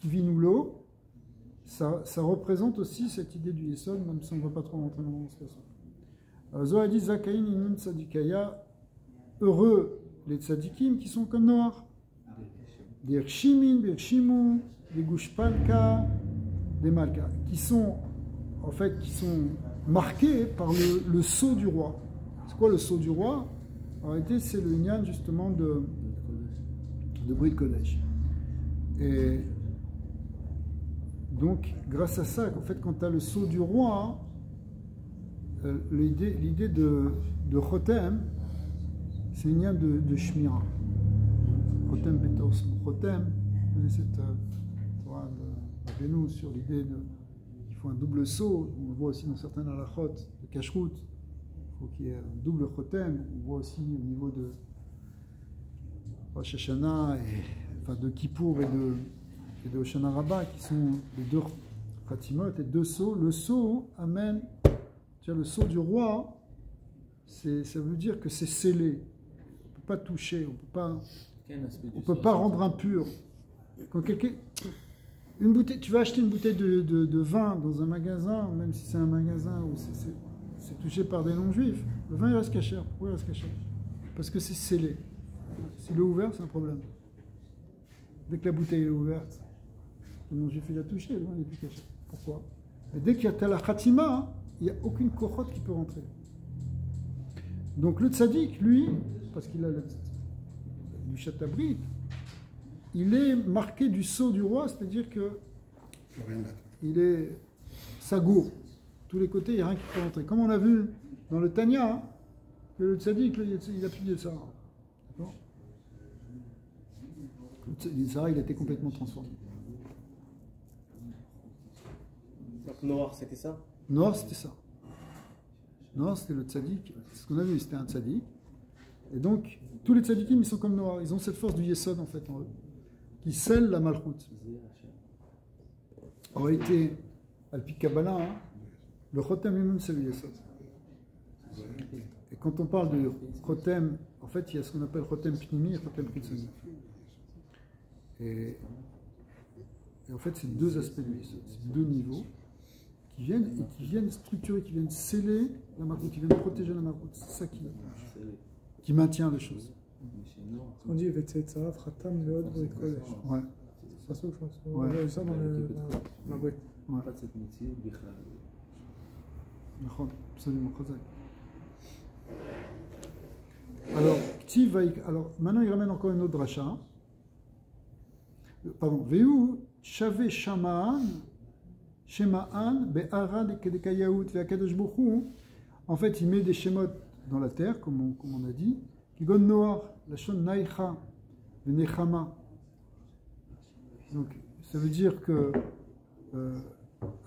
vit nous l'eau, ça représente aussi cette idée du Yesod, même si on ne va pas trop rentrer dans ce passouk. Zohar dit Zakaïn inun tzadikaya, heureux les tzadikim qui sont comme Noach. Des Rshimin, des Rshimu, des Gushpalka, des Malka, qui sont marqués par le sceau du roi. C'est quoi le sceau du roi? En réalité, c'est le nyan justement de Brit Kodesh. Et donc, grâce à ça, en fait, quand tu as le sceau du roi, l'idée de Chotem, c'est le nyan de Shmira. Chotem Betos. Chotem, vous connaissez cette Torah de Rabbeinu sur l'idée qu'il faut un double sceau. On le voit aussi dans certains halachot de Kashrut. Il faut qu'il y ait un double Chotem. On voit aussi au niveau de Rosh Hashanah, enfin de Kippour et de Hoshana Rabbah, qui sont les deux Khatimot et deux sceaux. Le sceau amène, le sceau du roi, ça veut dire que c'est scellé. On ne peut pas toucher, on peut pas rendre impur. Quand tu vas acheter une bouteille de vin dans un magasin, même si c'est un magasin où c'est touché par des non-juifs, le vin il reste caché. Pourquoi il reste caché? Parce que c'est scellé. S'il est ouvert, c'est un problème. Dès que la bouteille est ouverte, le non-juif il a touché, le vin n'est plus caché. Pourquoi? Et dès qu'il y a la khatima, il n'y a aucune kochot qui peut rentrer. Donc le tzaddik, lui, parce qu'il a du chatabrit, il est marqué du sceau du roi, c'est-à-dire que il est sagour. Tous les côtés, il n'y a rien qui peut rentrer. Comme on a vu dans le Tanya, que le tzaddik, il a plus de ça. D'accord? Le tzara, il a été complètement transformé. Donc Noir, c'était ça? Noir, c'était ça. Noir, c'était le tzaddik. C'est ce qu'on a vu, c'était un tzaddik. Et donc, tous les tzadikim, ils sont comme Noir. Ils ont cette force du Yesod, en fait, en eux, qui scelle la Malchut. En réalité, Alpi Kabbalah, hein, le Chotem lui-même, c'est le Yesod. Et quand on parle de Chotem, en fait, il y a ce qu'on appelle Chotem Pnimi et Chotem Kitzoni. Et en fait, c'est deux aspects de Yesod, c'est deux niveaux qui viennent structurer, qui viennent sceller la Malchut, qui viennent protéger la Malchut. C'est ça qui maintient les choses. On dit Vetzetza, Fratam, Veod, Brit Kodesh. Ouais. C'est ça, je pense. Ouais. On a ça dans la Brit. Ouais. pas de cette métier, Bichlal. נכון, absolument, Chazak. Alors, alors, maintenant il ramène encore une autre dracha. Pardon, Veu Shave Shamaan, Shemaan, Be'ara Kedekayaout, Ve'akadosh Bokhu. En fait, il met des schémotes dans la terre, comme on a dit, qui gon Noar, la shon Naïcha, Venechama. Donc, ça veut dire que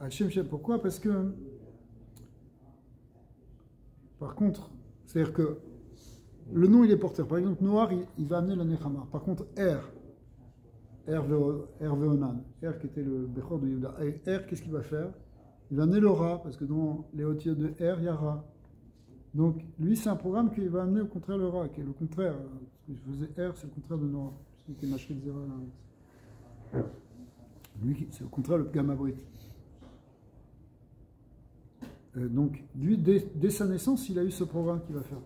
Hachem, pourquoi? Parce que, par contre, c'est-à-dire que le nom il est porteur. Par exemple, Noir, il va amener la Nechama. Par contre, Veonan, qui était le Bechor de Yehuda. Et qu'est-ce qu'il va faire? Il va amener le Ra, parce que dans les hautes de il y a Ra. Donc, lui, c'est un programme qui va amener au contraire le Ra, qui est le contraire. Ce que je faisais c'est le contraire de Noir. Celui qui est Mashrit Zera. Lui, c'est au contraire le Gamma Brit. Donc, lui, dès sa naissance, il a eu ce programme qu'il va faire.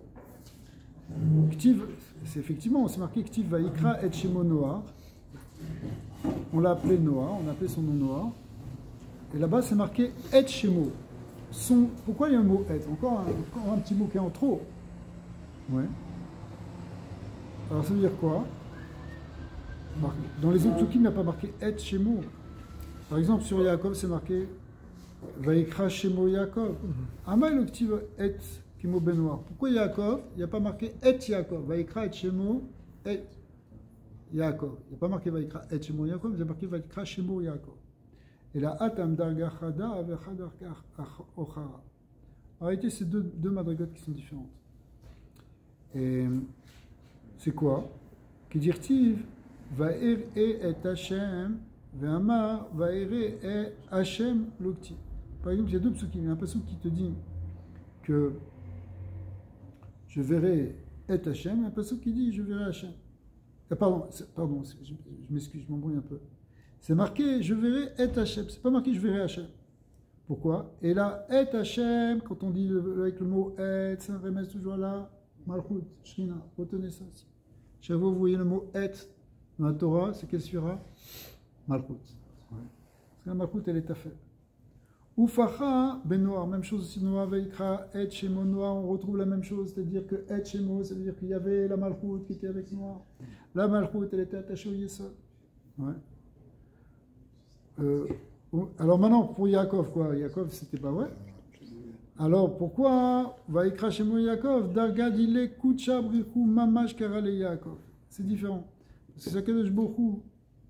Ktiv, c'est effectivement, c'est marqué Ktiv Vaikra et Shemo Noar. On l'a appelé Noah, on a appelé son nom Noah. Et là-bas, c'est marqué Et Shemo. Pourquoi il y a un mot Et? Encore un petit mot qui est en trop. Ouais. Alors, ça veut dire quoi? Dans les autres psukim, il n'y a pas marqué Et Shemo. Par exemple, sur Yaakov, c'est marqué Vaikra Shemo Yaakov. Ama le Ktiv Et Kimo Benoir. Pourquoi Yaakov? Il n'y a pas marqué Et Yaakov. Vaikra Et Shemo Et Yaakov. Il n'y a pas marqué Vaikra Et Shemo Yaakov, il y a marqué Vaikra Shemo Yaakov. Et la Atam Darga Chada avec Chadar Ochara. En réalité, c'est deux madrigotes qui sont différentes. Et c'est quoi? Qui dit-il Va'er et Hashem, Ve'amar, Va'er et Hashem Lokti. Par exemple, il y a deux psukim. Il y a un psukim qui te dit que je verrai Et Hashem, et un psukim qui dit je verrai Hashem. Pardon, je m'excuse, je m'embrouille un peu. C'est marqué je verrai Et Hashem, c'est pas marqué je verrai Hashem. Pourquoi? Et là, Et Hashem, quand on dit avec le mot Et, ça remet toujours là, Malchut, Shrina, retenez ça aussi. Chez vous, vous voyez le mot Et dans la Torah, c'est quelle suira? Malchut. Ouais. Parce que la Malchut, elle est à fait. Ufacha ben Noir, même chose aussi, Noah Veikra, Et Shemo Noah, on retrouve la même chose, c'est-à-dire que Et Shemo, ça veut dire qu'il y avait la Malchut qui était avec Noah. La Malchut, elle était attachée au Yesod. Ouais. Alors maintenant, pour Yaakov, quoi? Yaakov, c'était pas vrai. Alors pourquoi Veikra Shemo Yaakov, Dargad ile Kucha Brichu Mamash Karale Yaakov? C'est différent. Parce que c'est Kadosh Bokhu,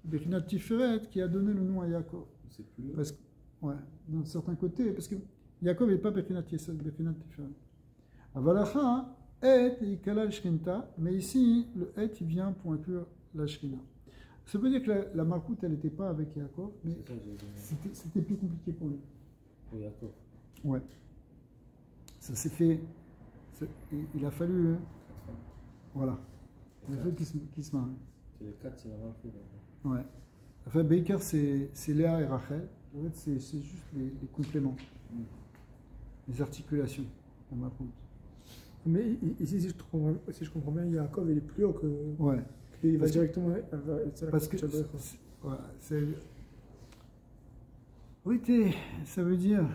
Bechinat Tiferet, qui a donné le nom à Yaakov. C'est plus. Parce que, ouais, d'un certain côté, parce que Yaakov n'est pas Bechinat Yesod, Bechinat Tiferet. Avalacha, Et, Ikala Shrinta, mais ici, le Et, il vient pour inclure la Shrina. Ça veut dire que la Malchut, elle n'était pas avec Yaakov, mais c'était plus compliqué pour lui. Pour Yaakov. Ouais. Ça s'est fait. Il a fallu. Voilà. Il a fallu qu'il se marie. C'est les quatre, c'est la même chose. Ouais. Enfin, Baker, c'est Léa et Rachel. En fait, c'est juste les compléments, les articulations. On m'apprend. Mais ici, si je comprends bien, Yaakov, il est plus haut que. Ouais. Il va Parce directement. Parce que. Oui, ça veut dire.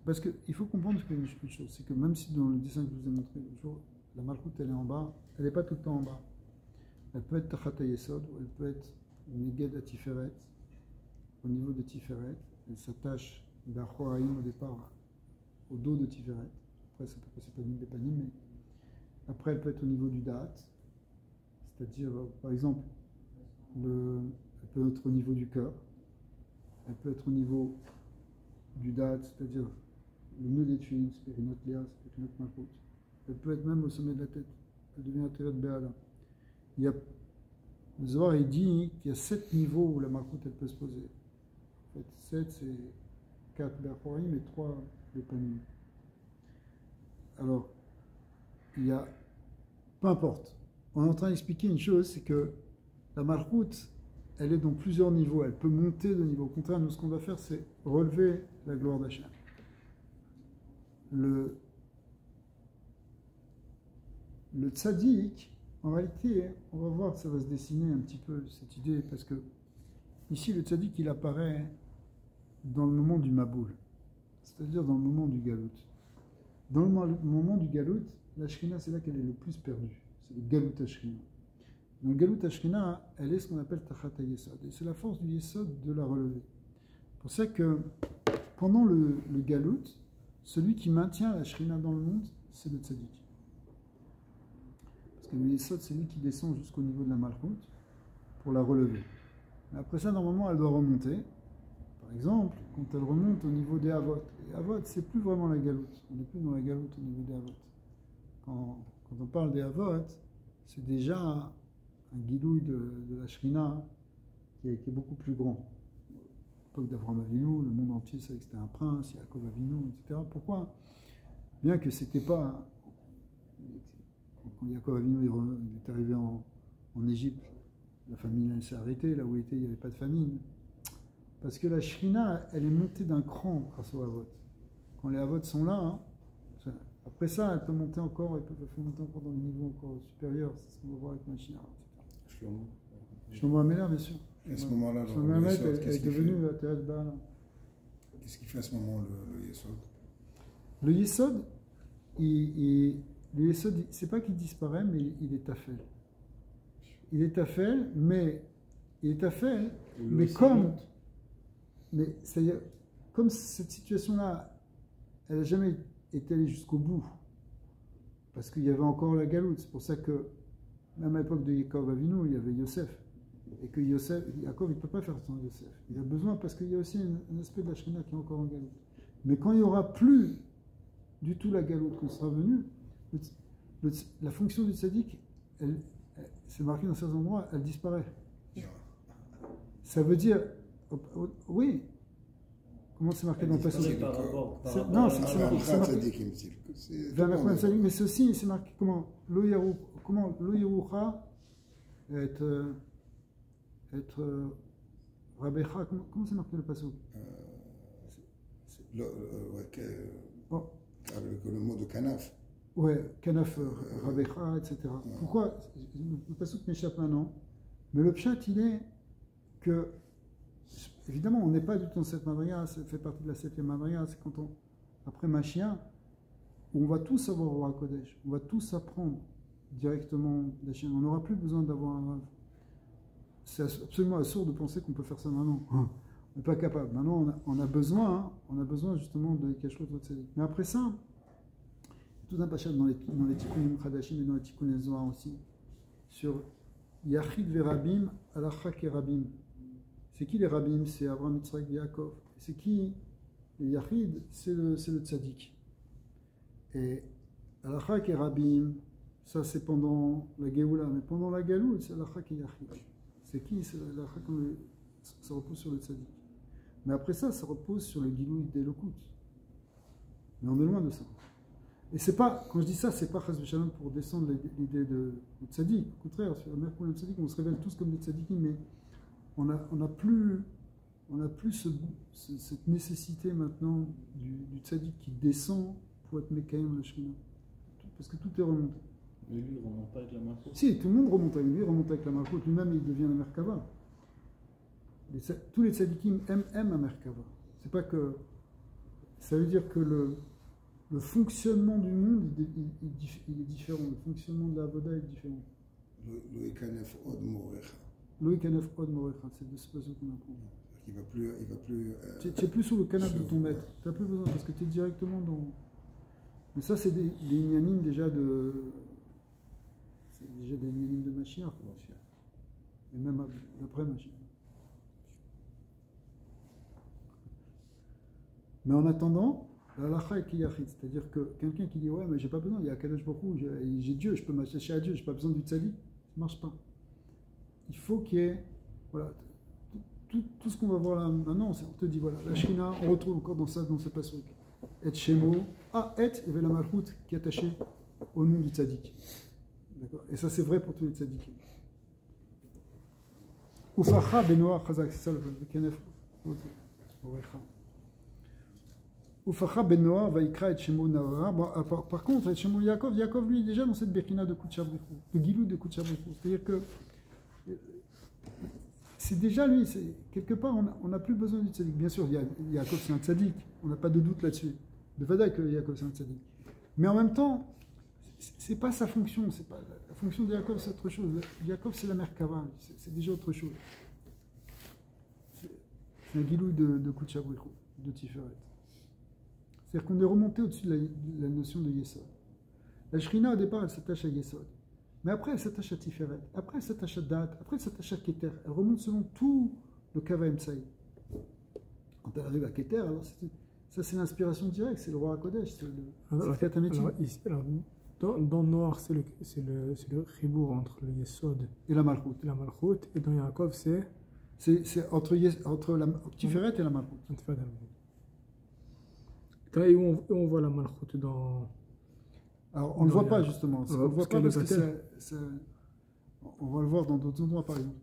Parce qu'il faut comprendre une chose, c'est que même si dans le dessin que je vous ai montré l'autre jour, la Malchut elle est en bas, elle n'est pas tout le temps en bas. Elle peut être Tachat Yesod, ou elle peut être Neged à Tiferet, au niveau de Tiferet. Elle s'attache d'Achoraïm au départ au dos de Tiferet. Après, ça peut passer par une Bépanim, mais après, elle peut être au niveau du Da'at. C'est-à-dire, par exemple, elle peut être au niveau du cœur. Elle peut être au niveau du Da'at, c'est-à-dire le nœud des tuiles, c'est Périnot Léa, c'est Périnot Malchut. Elle peut être même au sommet de la tête. Elle devient Ateret Béala. Le Zohar, il dit qu'il y a 7 niveaux où la Malchut elle peut se poser. En fait, 7, c'est 4 Berchorim et 3 Bépanim. Alors, il y a. Peu importe. On est en train d'expliquer une chose, c'est que la Malchut, elle est dans plusieurs niveaux, elle peut monter de niveau. Au contraire, nous, ce qu'on va faire, c'est relever la gloire d'Hachem. Le tzaddik, en réalité, on va voir, ça va se dessiner un petit peu cette idée, parce que ici, le tzaddik, il apparaît dans le moment du Maboul, c'est-à-dire dans le moment du Galout. Dans le moment du Galout, la Shrina, c'est là qu'elle est le plus perdue. C'est le Galout Ashrina. Dans le Galout Ashrina, elle est ce qu'on appelle Tachat HaYesod. Et c'est la force du Yesod de la relever. C'est pour ça que pendant le Galout, celui qui maintient la Shrina dans le monde, c'est le Tzaddik. Parce que le Yesod, c'est lui qui descend jusqu'au niveau de la Malchut pour la relever. Mais après ça, normalement, elle doit remonter. Par exemple, quand elle remonte au niveau des Avot. Les Avot, c'est plus vraiment la Galoute. On n'est plus dans la Galoute au niveau des Avot. Quand on parle des Avot, c'est déjà un guilouille de la Shrina qui est beaucoup plus grand. À l'époque d'Avraham Avinu, le monde entier savait que c'était un prince, Yaakov Avinu, etc. Pourquoi? Bien que c'était pas... Quand Yaakov Avinu il est arrivé en Égypte, la famine s'est arrêtée, là où il était, il n'y avait pas de famine. Parce que la Shrina, elle est montée d'un cran grâce aux Avot. Quand les Avot sont là, après ça, elle peut monter encore, elle peut monter encore dans le niveau encore supérieur. C'est ce qu'on va voir avec Mashiach, etc. Shlomo Améler, bien sûr. Et à ce moment-là, Shlomo Améler, elle est devenue la Théâtre Baal. Qu'est-ce qu'il fait à ce moment, le Yesod? Le Yesod, le Yesod, c'est pas qu'il disparaît, mais il est tafel. Il est tafel, mais comme... Mais c'est-à-dire, comme cette situation-là, elle n'a jamais été allée jusqu'au bout, parce qu'il y avait encore la galoute. C'est pour ça que, même à l'époque de Yaakov Avinu, il y avait Yosef. Et que Yaakov, il ne peut pas faire sans Yosef. Il a besoin, parce qu'il y a aussi un aspect de la Shrina qui est encore en galoute. Mais quand il n'y aura plus du tout la galoute, qu'on sera venu, la fonction du tzaddik, c'est marqué dans certains endroits, elle disparaît. Ça veut dire... Oui. Comment c'est marqué dans le passage? Non, c'est marqué. Mais c'est aussi, c'est marqué comment? Lo Yerucha être Rabecha. Comment c'est marqué le passage? Avec le mot de Kanaf. Ouais, Kanaf, Rabecha, etc. Pourquoi? Le passage m'échappe maintenant. Mais le pshat, il est que évidemment, on n'est pas du tout dans cette madriga, ça fait partie de la 7e madriga, c'est quand après Mashiach, on va tous avoir au Kodesh, on va tous apprendre directement la chaîne, on n'aura plus besoin d'avoir un rave. C'est absolument absurde de penser qu'on peut faire ça maintenant. On n'est pas capable. Maintenant, on a besoin justement de Kashot Tzedek. Mais après ça, tout un pachat dans les Tikkunim Khadashim et dans les Tikkunim Zohar aussi, sur Yachid Verabim, Alacha Kerabim. C'est qui les Rabim? C'est Abraham, Yitzhak, Yaakov. C'est qui les Yachid? C'est le Tzaddik. Et Alacha et Rabim, ça c'est pendant la Géoula, mais pendant la Galout, c'est Alacha et Yachid. C'est qui? C'est Alacha quand ça repose sur le Tzaddik. Mais après ça repose sur le Gilou d'Elokut. Mais on est loin de ça. Et c'est pas, quand je dis ça, c'est pas Chas v'Shalom pour descendre l'idée de Tzaddik. Au contraire, sur la mer pour le Tzaddik, on se révèle tous comme des Tzaddikim, mais on n'a plus cette nécessité maintenant du tzaddik qui descend pour être Mekayem la Shrina. Parce que tout est remonté. Mais lui, il ne remonte pas avec la Malchut. Si, tout le monde remonte avec lui, il remonte avec la Malchut. Lui-même, il devient la Merkava. Tous les tzaddikim aiment la Merkava. C'est pas que... Ça veut dire que le fonctionnement du monde, il est différent. Le fonctionnement de la Avoda est différent. Lo Yekanef Od Morecha. Loïc Kanef Od Morecha, c'est de ce passage qu'on apprend. Il va plus. Tu n'es plus sous le canapé de ton maître. Tu n'as plus besoin parce que tu es directement dans. Mais ça, c'est des ignanim déjà de. C'est déjà des ignanim de Mashiach. Et même après Mashiach. Mais en attendant, la lacha est kiyachid. C'est-à-dire que quelqu'un qui dit ouais, mais j'ai pas besoin, il y a Kadosh Baruch Hu, j'ai Dieu, je peux m'attacher à Dieu, j'ai pas besoin du tzaddik, ça ne marche pas. Il faut qu'il y ait, voilà, tout ce qu'on va voir là maintenant, on te dit, voilà, la Shrina, on retrouve encore dans ce passage. Et Shemo, et il y avait la Malchut qui est attachée au nom du tzaddik. D'accord. Et ça, c'est vrai pour tous les tzaddikim. Ufacha Benoah Chazak, c'est ça le Kenef. Ufacha Benoah Vaikra et Shemo Naora. Par contre, Shemo Yaakov, Yaakov lui est déjà dans cette Bekina de Kutchabrikou, de Gilou de Kutchabrikou. C'est-à-dire que c'est déjà lui, quelque part, on n'a plus besoin du tzaddik. Bien sûr, Yaakov c'est un tzaddik, on n'a pas de doute là-dessus. De Vadaï que Yaakov c'est un tzaddik. Mais en même temps, c'est pas sa fonction, c'est pas la fonction de Yaakov, c'est autre chose. Yaakov c'est la Merkava, c'est déjà autre chose. C'est un Gilou de Kutchabrikou, de Tiferet. C'est-à-dire qu'on est remonté au-dessus de la notion de Yesod. La Shrina, au départ, elle s'attache à Yesod. Mais après, elle s'attache à Tiferet. Après, elle s'attache à Dat. Après, elle s'attache à Keter. Elle remonte selon tout le Kava Emsaï. Quand elle arrive à Keter, alors ça, c'est l'inspiration directe. C'est le roi Kodesh. C'est le Kataméti. Dans Noir, c'est le ribour entre le Yesod et la Malchut. Et dans Yaakov, c'est entre la Tiferet et la Malchut. Et où on voit la Malchut dans... Alors, on ne le voit pas, justement. On ne le voit pas parce que on va le voir dans d'autres endroits, par exemple.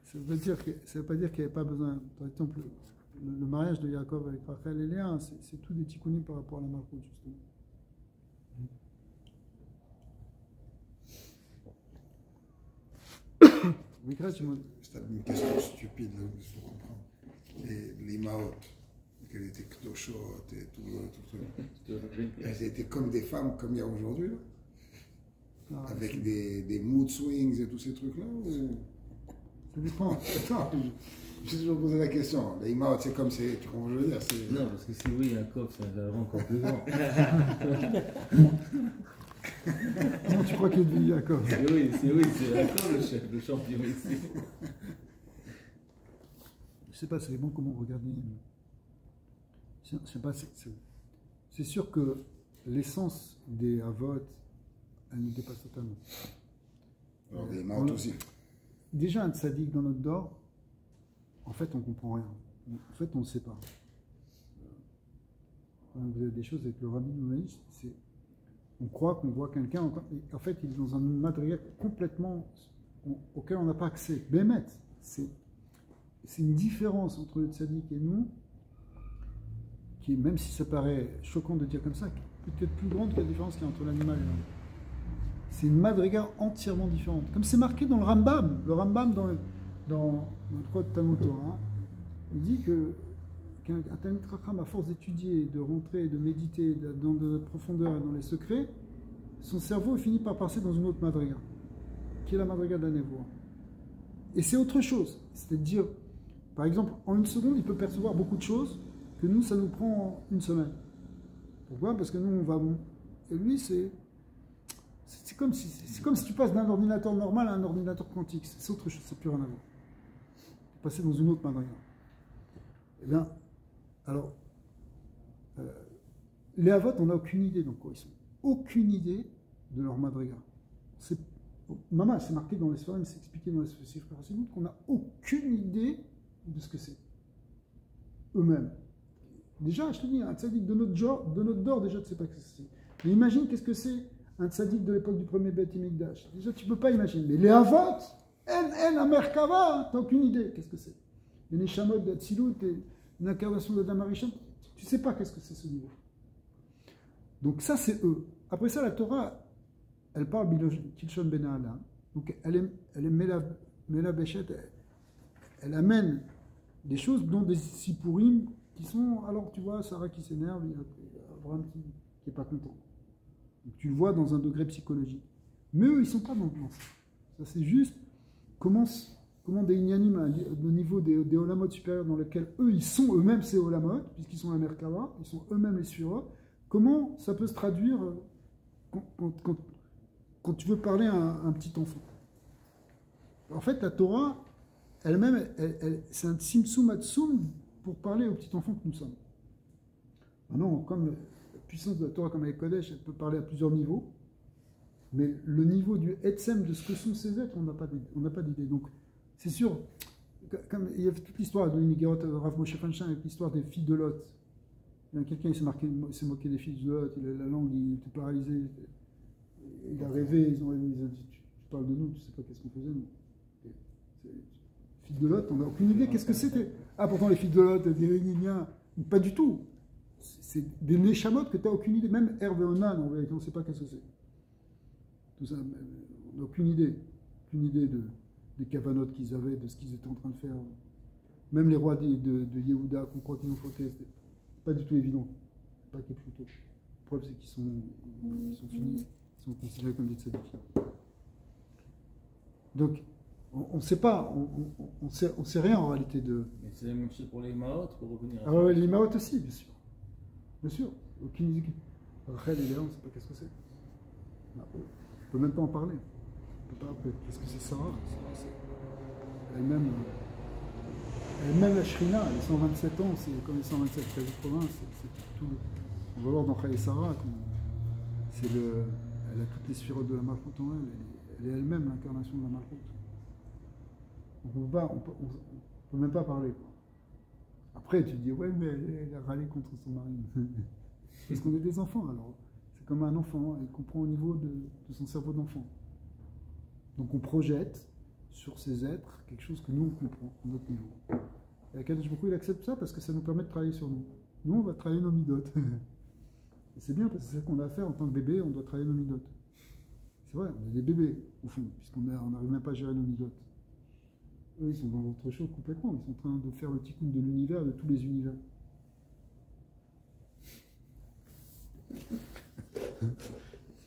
Ça ne veut pas dire qu'il n'y avait pas besoin. Par exemple, le mariage de Yaakov avec Rachel et Léa, c'est tout des tikkunim par rapport à la Malchut, justement. C'est une question stupide, là, je comprends. Les Maot, qu'elles étaient Ktoshot et tout. Elles étaient comme des femmes comme il y a aujourd'hui, là. Avec des mood swings et tous ces trucs-là ou... Ça dépend. Attends, j'ai toujours posé la question. Les Maot, c'est comme c'est. Tu comprends ce que je veux dire? Non, parce que si oui, Yaakov, c'est un encore plus grand. Comment tu crois qu'il est devenu Yaakov? Oui, c'est Yaakov le chef, le champion ici. Je sais pas, ça dépend comment regarder. Je sais pas, c'est sûr que l'essence des Avot, elle nous dépasse totalement. Alors, des Maot aussi. Déjà, un tzaddik dans notre dor, en fait, on comprend rien. En fait, on ne sait pas. Vous avez des choses avec le Rabbi Noumaïch, on croit qu'on voit quelqu'un, en fait, il est dans un madrigal complètement auquel on n'a pas accès. Bémet, c'est une différence entre le tzaddik et nous, qui, même si ça paraît choquant de dire comme ça, qui est peut-être plus grande que la différence qu'il y a entre l'animal et l'homme. C'est une madriga entièrement différente. Comme c'est marqué dans le Rambam. Le Rambam, dans le Talmud Torah, il dit qu'un Talmid Chacham, à force d'étudier, de rentrer, de méditer dans de la profondeur et dans les secrets, son cerveau finit par passer dans une autre madriga, qui est la madriga de la névoie. Et c'est autre chose. C'est-à-dire, par exemple, en une seconde, il peut percevoir beaucoup de choses que nous, ça nous prend une semaine. Pourquoi? Parce que nous, on va... Et lui, c'est comme si tu passes d'un ordinateur normal à un ordinateur quantique. C'est autre chose, ça n'a plus rien à voir. Tu passes dans une autre madriga. Eh bien, alors, les Avot, on n'a aucune idée donc quoi ils sont. Aucune idée de leur madriga. Maman, c'est marqué dans les Sfarim, c'est expliqué dans les Sifra Chassidut qu'on n'a aucune idée de ce que c'est. Eux-mêmes. Déjà, je te dis, un tzaddik de notre dor, déjà, tu ne sais pas ce que c'est. Mais imagine qu'est-ce que c'est un tzaddik de l'époque du premier Beit Mikdash. Déjà, tu ne peux pas imaginer. Mais les Avot, la Merkava, tu n'as aucune idée. Qu'est-ce que c'est? Les Neshamot d'Atsilut et une incarnation de Adam Arishon, tu ne sais pas qu'est-ce que c'est ce niveau. Donc ça, c'est eux. Après ça, la Torah, elle parle Kilshon Ben Adam. Donc elle est Mela Béchet, elle amène des choses, dont des Sipurim, qui sont, alors tu vois, Sarah qui s'énerve, il y a Abraham qui n'est pas content. Donc, tu le vois dans un degré psychologique. Mais eux, ils ne sont pas dans ça. Ça, c'est juste comment des Inyanim, au niveau des Olamot supérieurs dans lesquels eux, ils sont eux-mêmes ces Olamot, puisqu'ils sont la Merkava, ils sont eux-mêmes les Sphirot, comment ça peut se traduire quand tu veux parler à un petit enfant. En fait, la Torah, elle-même, c'est un Tzimtzum Atzum pour parler au petit enfant que nous sommes. Maintenant, comme la puissance de la Torah, comme elle est Kodesh, elle peut parler à plusieurs niveaux, mais le niveau du Etzem, de ce que sont ces êtres, on n'a pas d'idée. Donc, c'est sûr, comme il y a toute l'histoire de l'Inigerot, Rav Moshe Feinstein, avec l'histoire des filles de Lot. Quelqu'un s'est moqué des filles de Lot, la langue, il était paralysé, il a rêvé, ils ont dit, parles de nous, tu sais pas qu'est-ce qu'on faisait, nous. Filles de Lot, on n'a aucune idée qu'est-ce que c'était. Ah, pourtant, les filles de Lot, pas du tout. C'est des Neshamot que tu n'as aucune idée. Même Hervé Onan, en vérité, on ne sait pas qu'est-ce que c'est. Tout ça, on n'a aucune idée. Aucune idée des cavanotes qu'ils avaient, de ce qu'ils étaient en train de faire. Même les rois de Yehuda, qu'on croit qu'ils nous fautaient, c'était pas du tout évident. Pas quelque chose. La preuve, c'est qu'ils sont finis, ils sont considérés comme des tzadikim. Donc, on ne sait pas, on sait rien en réalité de. Mais c'est la même chose pour les Maot, pour revenir à Ah ouais, les Maot aussi, bien sûr. Bien sûr. Aucune idée. Rachel et Léa, on ne sait pas qu'est-ce que c'est. On ne peut même pas en parler. On ne peut pas appeler. Qu'est-ce que c'est Sarah? Elle-même, la Shrina, elle a 127 ans, c'est comme les 127 80, c'est tout le. On va voir dans Chaya Sarah, elle a toutes les sphirotes de la Malchoute en elle. Elle est elle-même l'incarnation de la Malchoute. On ne peut même pas parler. Quoi. Après, tu te dis, ouais, mais elle a râlé contre son mari. Parce qu'on est des enfants, alors. C'est comme un enfant, il comprend au niveau de son cerveau d'enfant. Donc on projette sur ces êtres quelque chose que nous, on comprend, à notre niveau. Et Akadosh Baruch Hu, il accepte ça parce que ça nous permet de travailler sur nous. Nous, on va travailler nos midotes. Et c'est bien, parce que c'est ce qu'on a à faire en tant que bébé, on doit travailler nos midotes. C'est vrai, on est des bébés, au fond, puisqu'on n'arrive même pas à gérer nos midotes. Eux, ils sont dans autre chose complètement. Ils sont en train de faire le tikkun de l'univers, de tous les univers.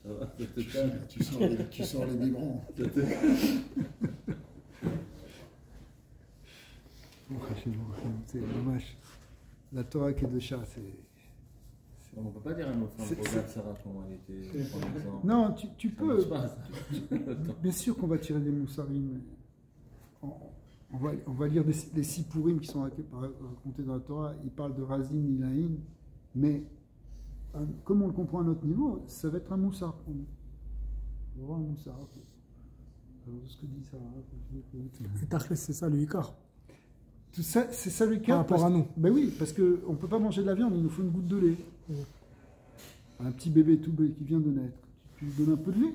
Ça va, ça te calme. Tu sors les biberons. C'est dommage. La Torah Kedosha, c'est. On ne peut pas dire à nos femmes, regarde Sarah comment elle était, par exemple. Non, tu Ça peux. marche pas, ça. Bien sûr qu'on va tirer des moussarim. On va lire les 6 pourim qui sont racontés dans la Torah. Ils parlent de Razin, Nilaïn, mais comme on le comprend à notre niveau, ça va être un moussar pour nous. On va voir un moussar. Alors, ce que dit Sarah. C'est ça le Icar. Tout ça, c'est ça le Par cas. rapport à nous. Ben oui, parce qu'on ne peut pas manger de la viande, il nous faut une goutte de lait. Un petit bébé tout bébé qui vient de naître, tu lui donnes un peu de lait.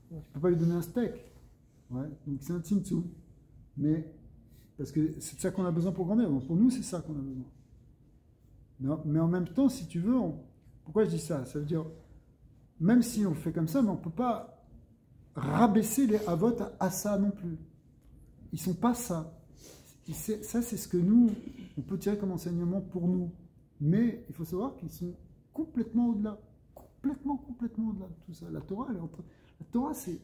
Tu ne peux pas lui donner un steak. Ouais, donc c'est un tzimtzum. Mais, parce que c'est de ça qu'on a besoin pour grandir. Donc pour nous, c'est ça qu'on a besoin. Mais en même temps, si tu veux, pourquoi je dis ça? Ça veut dire, même si on le fait comme ça, mais on ne peut pas rabaisser les avot à ça non plus. Ils ne sont pas ça. Ça, c'est ce que nous, on peut tirer comme enseignement pour nous. Mais il faut savoir qu'ils sont complètement au-delà. Complètement au-delà de tout ça. La Torah, c'est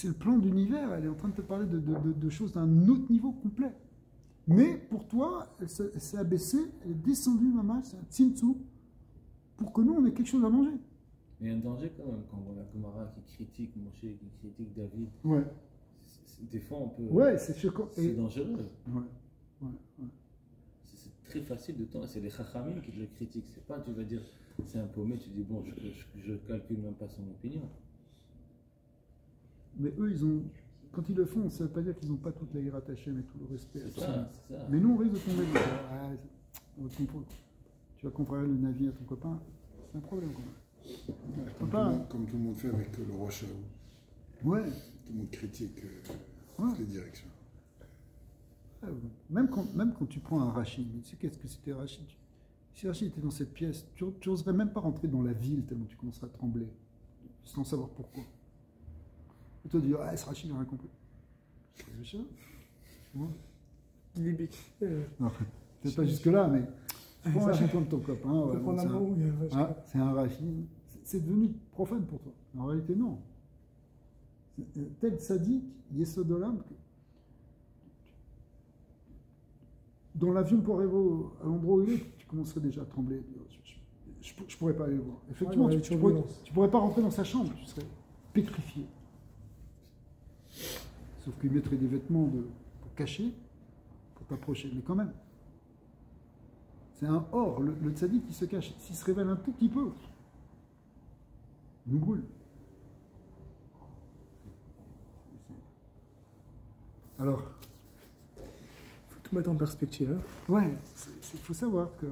le plan d'univers. Elle est en train de te parler de choses d'un autre niveau complet. Mais pour toi, elle s'est abaissée, elle est descendue, maman, c'est un tzimtzum, pour que nous, on ait quelque chose à manger. Mais il y a un danger quand même, quand on voit la Gemara qui critique Moshe, qui critique David. Ouais. Des fois, on peut. Ouais, c'est choquant. C'est dangereux. Ouais. C'est très facile de temps. C'est les Chachamim qui te le critiquent. C'est pas, tu vas dire, c'est un paumé, tu dis, bon, je calcule même pas son opinion. Mais eux, quand ils le font, ça ne veut pas dire qu'ils n'ont pas toute la hirat Hashem et tout le respect. C'est ça. Mais nous, on risque de tomber. Tu vas comparer le navire à ton copain, c'est un problème quand même. Comme tout le monde fait avec le Rosh Hashanah. Ouais. Tout le monde critique les directions. Même quand tu prends un Rachid, tu sais qu'est-ce que c'était Rachid? Si Rachid était dans cette pièce, tu n'oserais même pas rentrer dans la ville tellement tu commencerais à trembler, sans savoir pourquoi. Et toi, tu dis, ce Rachid, il n'a rien compris. C'est Libique. Non, peut-être pas jusque-là, mais prends un chanton de ton copain. C'est un Rachid. C'est devenu profane pour toi. En réalité, non. Tel sadique, Yesodolam, dans l'avion pour arriver à l'endroit où il est, tu commencerais déjà à trembler. Je ne pourrais pas aller le voir. Effectivement, tu ne pourrais pas rentrer dans sa chambre, tu serais pétrifié. Sauf qu'il mettrait des vêtements pour cacher, pour t'approcher, mais quand même. C'est un or, le tzaddik qui se cache. S'il se révèle un tout petit peu, il nous brûle. Alors, faut tout mettre en perspective. Hein. Ouais, il faut savoir que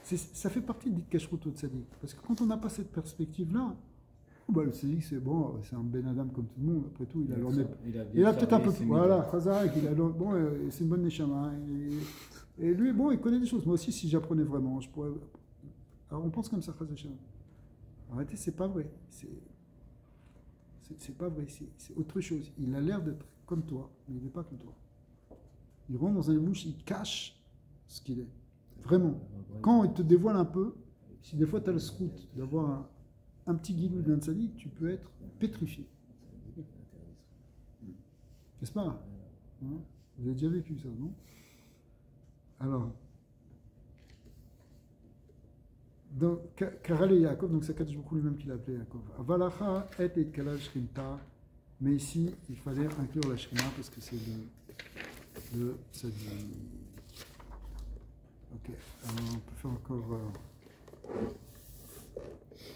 ça fait partie de l'Ikashrut au Tzaddik. Parce que quand on n'a pas cette perspective-là, Bah, le tzaddik, c'est bon, c'est un Ben Adam comme tout le monde. Après tout, il a Il a il a peut-être un peu. travaillé ses Voilà, Chazak, il a bon, c'est une bonne neshama. Et lui, bon, il connaît des choses. Moi aussi, si j'apprenais vraiment, je pourrais. Alors, on pense comme ça, Chazak. Arrêtez, c'est pas vrai. C'est pas vrai. C'est autre chose. Il a l'air d'être comme toi, mais il n'est pas comme toi. Il rentre dans un bouche, il cache ce qu'il est. Vraiment. Quand il te dévoile un peu, si des fois tu as le scout d'avoir un petit guilou d'un tzaddik, tu peux être pétrifié. N'est-ce pas? Hein? Vous avez déjà vécu ça, non? Alors, donc, Karale Yaakov, donc c'est Kadosh Baruch Hu lui-même qui l'a appelé Yaakov. Avalacha et Kalal Shrinta, mais ici, il fallait inclure la Shrina parce que c'est le tzaddik. Ok, alors on peut faire encore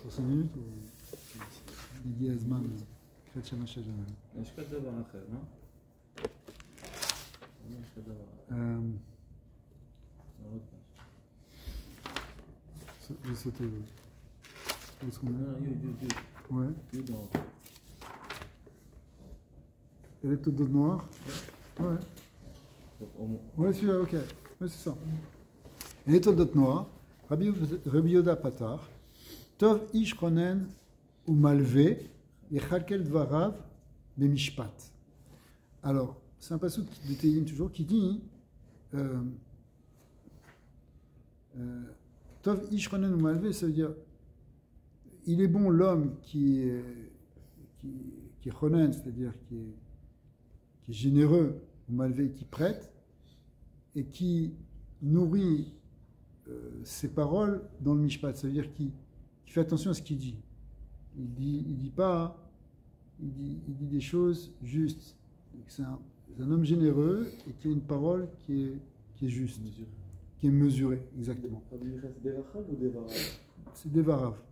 5 minutes ou Guy Azman, Kret Shamash Shajana. יש כזה דבר אחר, לא? יש כזה דבר אחר. זה עוד משהו. J'ai sauté. Où est-ce qu'on est? Non, Yud. Ouais. Yud en... Et les taux d'eau noire? Ouais. Donc, au moins... Ouais, celui-là, ok. Ouais, c'est ça. Et les taux d'eau noire, Rabbi Yoda Patar, Tov Ish Ronen ou Malvé, Yechalkel Dvarav, Bemishpat. Alors, c'est un passage de Tehillim toujours qui dit Tov Ish Ronen ou Malvé, ça veut dire il est bon l'homme qui est Ronen, c'est-à-dire qui est généreux, ou Malvé, qui prête, et qui nourrit ses paroles dans le Mishpat, ça veut dire qui fait attention à ce qu'il dit. Il dit pas, il dit des choses justes. C'est un homme généreux et qui a une parole qui est juste, qui est mesurée, exactement. C'est des Rachav ou des Varav? C'est des varav.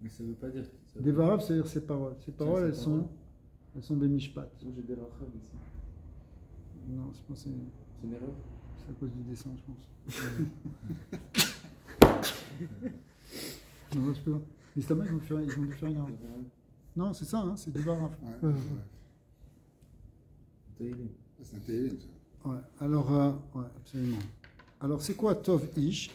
Mais ça veut pas dire... Des varav, c'est-à-dire ses paroles. Ses paroles, elles sont des Mishpat. Moi j'ai des Rachav ici. Non, je pense que C'est une erreur? c'est à cause du dessin, je pense. Non, je peux pas. Les Islamiques, ils ont dû faire une erreur. Non, c'est ça, hein, c'est des varav. Ouais, Tehillim. c'est un Tehillim, ça. Ouais, alors, ouais, absolument. Alors, c'est quoi Tov Ish?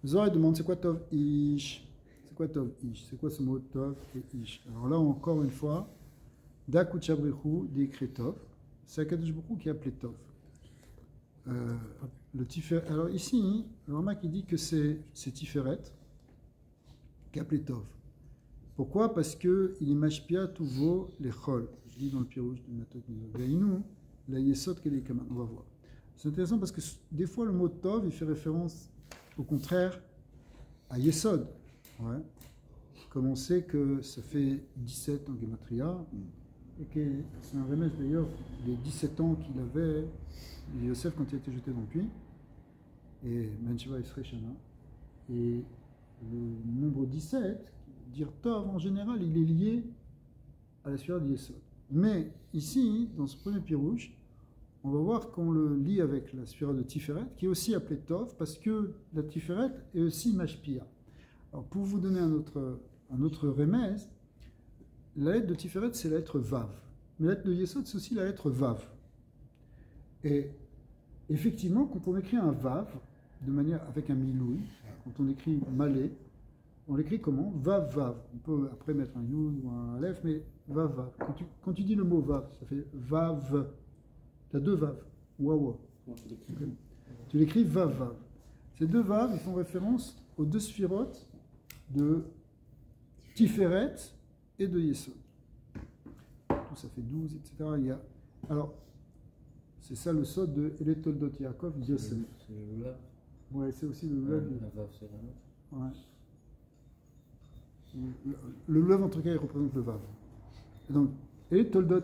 Zohar demande, c'est quoi Tov Ish? C'est quoi Tov Ish? C'est quoi ce mot Tov et Ish? Alors là, encore une fois, Dakut Shabrichu décrit Tov. C'est Akadosh Baruch Hu qui a appelé Tov. Le Tiferet. Alors ici, le Rama qui dit que c'est Tiferet qui a appelé Tov. Pourquoi? Parce qu'il est mashpia tuvo les chol. Je dis dans le pirouge de Matot Gaïnou, la yesod qu'elle est kaman. On va voir. C'est intéressant parce que des fois le mot Tov il fait référence au contraire à yesod. Ouais. Comme on sait que ça fait 17 en Gematria, et que c'est un remède d'ailleurs des 17 ans qu'il avait, Yosef, quand il a été jeté dans le puits, et Mensheva Esrei Shana. Et le nombre 17, dire Tov en général, il est lié à la sphère d'Yesod. Mais ici, dans ce premier pirouche, on va voir qu'on le lie avec la sphère de Tiferet, qui est aussi appelée Tov, parce que la Tiferet est aussi Mashpia. Alors, pour vous donner un autre remède, la lettre de Tiferet, c'est la lettre Vav. Mais la lettre de Yesod, c'est aussi la lettre Vav. Et effectivement, quand on écrit un Vav, de manière avec un miloui, quand on écrit Malé, on l'écrit comment? Vav, Vav. On peut après mettre un Yud ou un Aleph, mais Vav, Vav. Quand tu dis le mot Vav, ça fait Vav. Tu as deux Vav. Wawa. Tu l'écris Vav, Vav. Ces deux Vav, ils font référence aux deux sphirotes de Tiferet et de Yesod. Tout ça fait 12, etc. Alors, c'est ça le sod de Eletoldot Yaakov Yosef. C'est le Lulav. Ouais, c'est aussi le Ouais, Lulav. la Vav, c'est la autre. Ouais. Le Lulav, en tout cas, il représente le Vav. Et donc, Eletoldot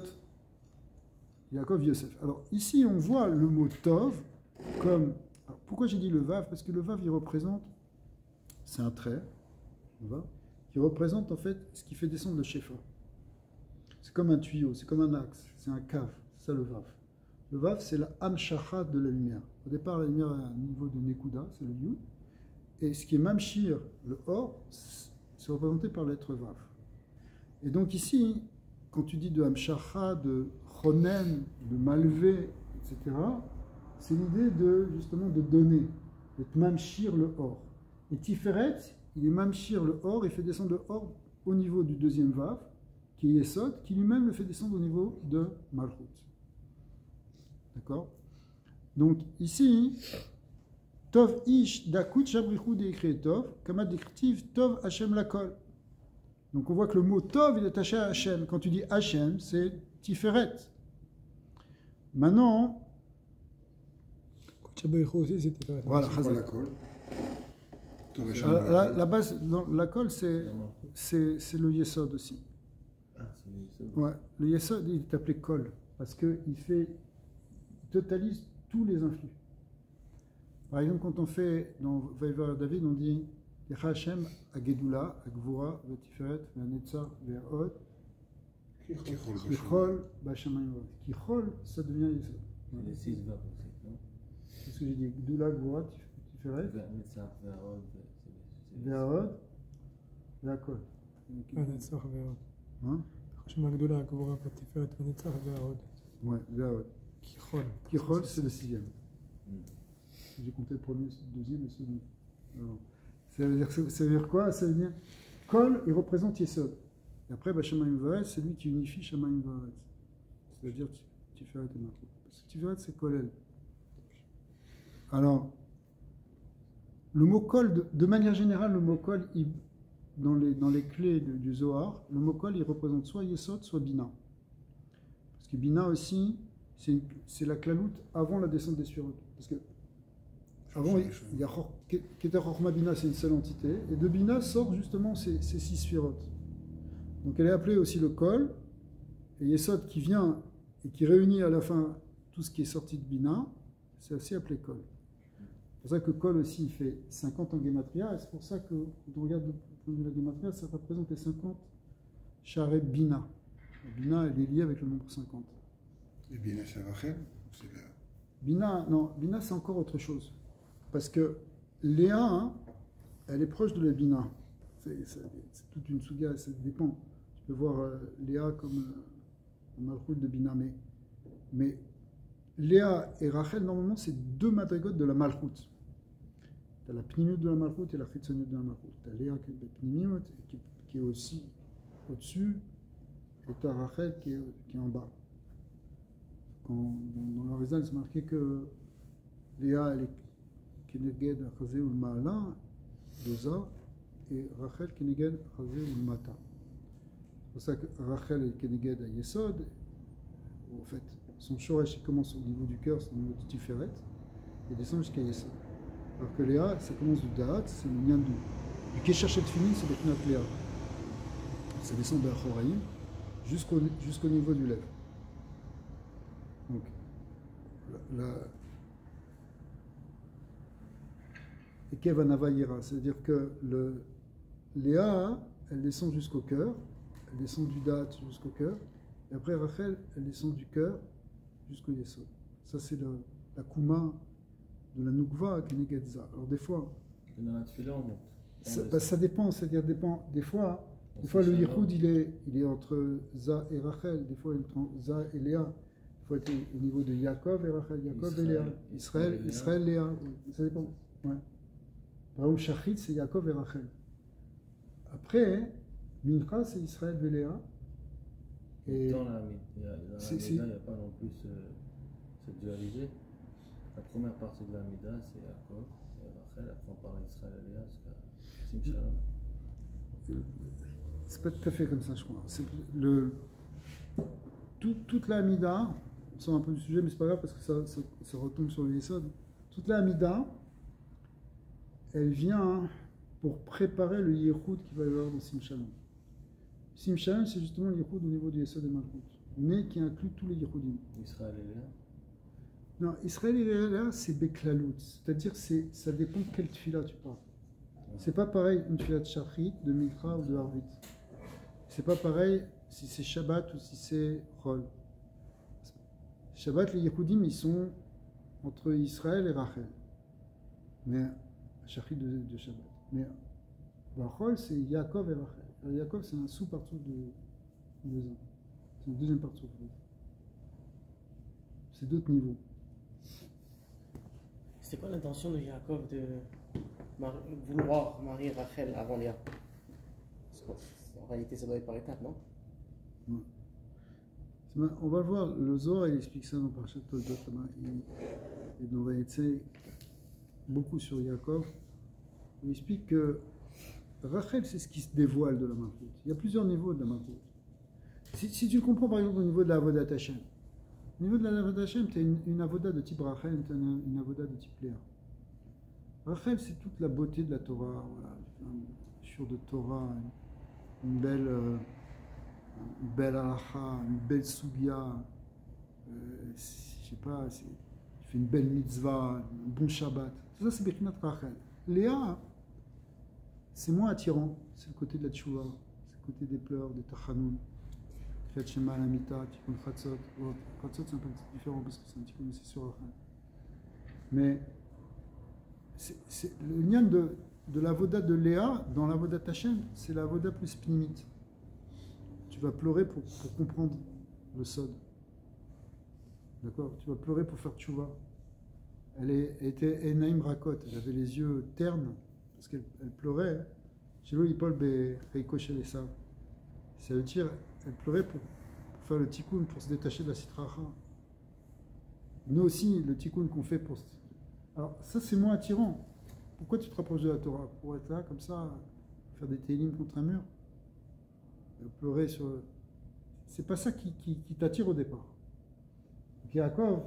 Yaakov Yosef. Alors, ici, on voit le mot Tov comme... Alors, pourquoi j'ai dit le Vav? Parce que le Vav, il représente... C'est un trait, qui représente en fait ce qui fait descendre le Shefa. C'est comme un tuyau, c'est comme un axe, c'est un cave, c'est ça le Vav. Le Vav, c'est la Hamshacha de la lumière. Au départ, la lumière est à un niveau de Nekuda, c'est le Yud. Et ce qui est Mamshir, le Or, c'est représenté par la lettre Vav. Et donc ici, quand tu dis de Hamshacha, de Chonen, de Malvé, etc., c'est l'idée de, justement, de donner, de mamshir le or. Et Tiferet, il est mamshir le or, il fait descendre le or au niveau du deuxième vav, qui est Yesod, qui lui-même le fait descendre au niveau de Malchut. D'accord? Donc ici, Tov ish dakut shabrichu deikre tov, kama dekritiv tov Hashem lakol. Donc on voit que le mot tov il est attaché à Hashem. Quand tu dis Hashem, c'est Tiferet. Maintenant, voilà. Voilà, la colle. La base, dans la colle, c'est le Yesod aussi. Ah, c'est ça. Ouais, le Yesod, il est appelé Kol, parce qu'il totalise tous les influx. Par exemple, quand on fait, dans Vaïvar David, on dit Yecha Hashem, Agedula, Agvura, Vetiferet, Venetzar, Ve'od, Kichol, Bashamayim. Kichol, ça devient Yesod. C'est les 6 verbes aussi, non? C'est ce que j'ai dit. Gdula, Gvura, Tiferet, Ve'netzar, Ve'od, Ve'od, Ve'akol. Hein? Ouais, Ve'od. Kichol, c'est le 6e. J'ai compté le premier, le deuxième et le second. Alors, ça veut dire quoi? Ça veut dire Kol, il représente Yesod. Et après, Shamayim Varet, c'est lui qui unifie Shamayim Varet. C'est-à-dire Tiferet et Malchut. Parce que Tiferet, c'est Kolel. Alors, le mot Kol, de manière générale, le mot Kol, dans les clés du Zohar, le mot Kol, il représente soit Yesod, soit Bina. Parce que Bina aussi, c'est la claloute avant la descente des Sphirot. Parce que avant, il y a Keter Chochma Bina, c'est une seule entité, et de Bina sortent justement ces 6 Sphirot. Donc elle est appelée aussi le Kol, et Yesod qui vient et qui réunit à la fin tout ce qui est sorti de Bina, c'est aussi appelé Kol. C'est pour ça que Kol aussi il fait 50 en Gematria, et c'est pour ça que quand on regarde le point de vue de la Gematria, ça représente les 50 Sharei Bina. Bina, elle est liée avec le nombre 50. Et Bina, c'est Rachel? Bina, non, Bina c'est encore autre chose. Parce que Léa, hein, elle est proche de la Bina. C'est toute une souga, ça dépend. Tu peux voir Léa comme un malchut de Bina, mais Léa et Rachel, normalement, c'est 2 madrigotes de la malchut. Tu as la pnimiut de la malchut et la chitzoniut de la malchut. Tu as Léa qui est pnimiut, qui est aussi au-dessus, et tu as Rachel qui est en bas. Dans l'Arizal, c'est marqué que Léa, elle est Keneged Chazé ou Ma'ala, Doza, et Rachel Keneged Chazé ou Mata. C'est pour ça que Rachel est Keneged à Yesod. En fait, son shoresh commence au niveau du cœur, c'est au niveau du Tiferet, et descend jusqu'à Yesod. Alors que Léa, ça commence du Da'at, c'est le Nyan du Kesher Finin, c'est le Knat Léa. Ça descend de Achoraïm jusqu'au niveau du lèvre. Donc, et Kevanava Yira, c'est-à-dire que Léa, elle descend jusqu'au cœur, elle descend du Da'at jusqu'au cœur, et après Rachel, elle descend du cœur jusqu'au Yesod. Ça, c'est la Kouma de la Nukva Kenegedza. Alors, des fois, dans la Tfila, on monte. Ça dépend, c'est-à-dire des fois le Yichud, il est entre Za et Rachel, des fois, il est entre Za et Léa. Il faut être au niveau de Yaakov et Rachel, Yaakov et Léa. Israël, Léa. Ça dépend. Ouais. Par exemple, Shachit, c'est Yaakov et Rachel. Après, Mincha, c'est Israël et Léa. Et dans la Mida, il n'y a pas non plus cette dualité. La première partie de la Mida, c'est Yaakov et Rachel. Après, on parle d'Israël et Léa jusqu'à Sim Shalom. C'est pas tout à fait comme ça, je crois. Toute la Mida, on sort un peu du sujet, mais c'est pas grave parce que ça retombe sur le Yesod. Toute la Mida, elle vient pour préparer le Yichud qu'il va y avoir dans Sim Shalom. Sim Shalom, c'est justement le Yichud au niveau du Yesod et Malchut, mais qui inclut tous les Yichudim. Israël et Léa. Non, Israël et Léa, c'est Beklalout, c'est-à-dire ça dépend de quelle tfila tu parles. C'est pas pareil une tfila de Shachrit, de Mikra ou de Harvit. C'est pas pareil si c'est Shabbat ou si c'est Chol. Shabbat, les Yehudim, ils sont entre Israël et Rachel. Mais, Shachrit de Shabbat. Mais, Chol, c'est Yaakov et Rachel. Alors, Yaakov, c'est un sous-partout C'est la deuxième partie. C'est d'autres niveaux. C'était quoi l'intention de Yaakov de vouloir marier Rachel avant Léa? En réalité, ça doit être par étapes, non? On va le voir, le Zohar il explique ça dans Parashat Toldot, et dans Vaïtse, beaucoup sur Yaakov. Il explique que Rachel, c'est ce qui se dévoile de la Malchut. Il y a plusieurs niveaux de la Malchut. Si tu comprends par exemple au niveau de la Avodat Hashem, au niveau de la Avodat Hashem, tu as une Avodah de type Rachel, tu as une Avodah de type Léa. Rachel, c'est toute la beauté de la Torah, voilà, un chur de Torah, une belle halakha, une belle soubia, je sais pas, il fait une belle mitzvah, un bon Shabbat. Tout ça, c'est Bechinat Rachel. Léa, c'est moins attirant, c'est le côté de la tchouva, c'est le côté des pleurs, des tachanoun, Kriyat Shema, la Mita, Tikkun Chatzot. Chatzot, c'est un peu différent parce que c'est un tikkun aussi sur Rachel. Mais le nian de l'avoda de Léa, dans l'avoda Hashem, c'est l'avoda plus pnimite. Tu vas pleurer pour comprendre le sod. D'accord? Tu vas pleurer pour faire tchouva. Elle était Enaim Rakot, elle avait les yeux ternes, parce qu'elle pleurait. Chez lui, Paul Bereiko chez les sables. Ça veut dire, elle pleurait pour faire le tikkun, pour se détacher de la sitracha. Nous aussi, le tikkun qu'on fait pour. Alors, ça, c'est moins attirant. Pourquoi tu te rapproches de la Torah? Pour être là, comme ça, faire des télim contre un mur? Pleurer sur. C'est pas ça qui t'attire au départ. Donc, Yaakov,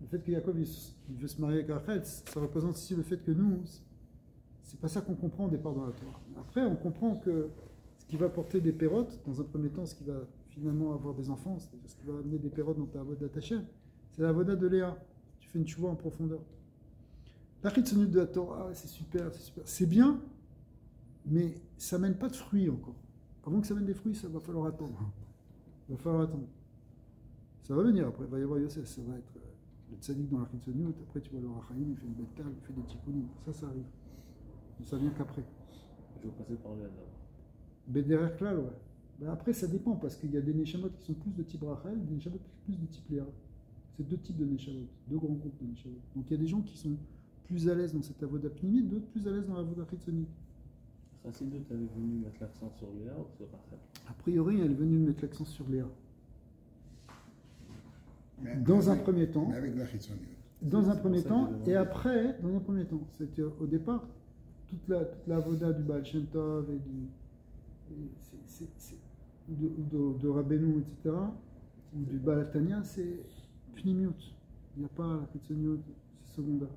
le fait que Yaakov il veut se marier avec Rachel, ça représente ici le fait que nous, c'est pas ça qu'on comprend au départ dans la Torah. Après, on comprend que ce qui va porter des pérotes, dans un premier temps, ce qui va finalement avoir des enfants, c'est-à-dire ce qui va amener des pérotes dans ta avoda Hashem, c'est la avoda de Léa. Tu fais une tchouva en profondeur. La chitzonut de la Torah, c'est super, c'est bien, mais ça mène pas de fruits encore. Avant que ça mène des fruits, ça va falloir attendre. Ça va venir après, il va y avoir Yosef, ça va être le tzaddik dans la chitzonut, après tu vas le Rachaïm, il fait une belle table, il fait des tikkunim, ça arrive. Mais ça vient qu'après. Je vais passer par là d'abord. Bederer Klal, ouais. Ben après, ça dépend, parce qu'il y a des Neshamot qui sont plus de type Rachel, des Neshamot plus de type Léa. C'est deux types de Neshamot, deux grands groupes de Neshamot. Donc il y a des gens qui sont plus à l'aise dans cette avoda pnimite, d'autres plus à l'aise dans l'avoda chitzonite. Chassidut avait venu mettre l'accent sur Léa ou sur Rachel? A priori, elle est venue mettre l'accent sur Léa. Dans un premier temps. Mais avec la chitzonite. Dans un premier temps, et après, dans un premier temps. C'était au départ, toute la avoda du Baal Shem Tov et de Rabbeinu, etc., ou du Baal Tanya, c'est pnimiut. Il n'y a pas la chitzonite, c'est secondaire.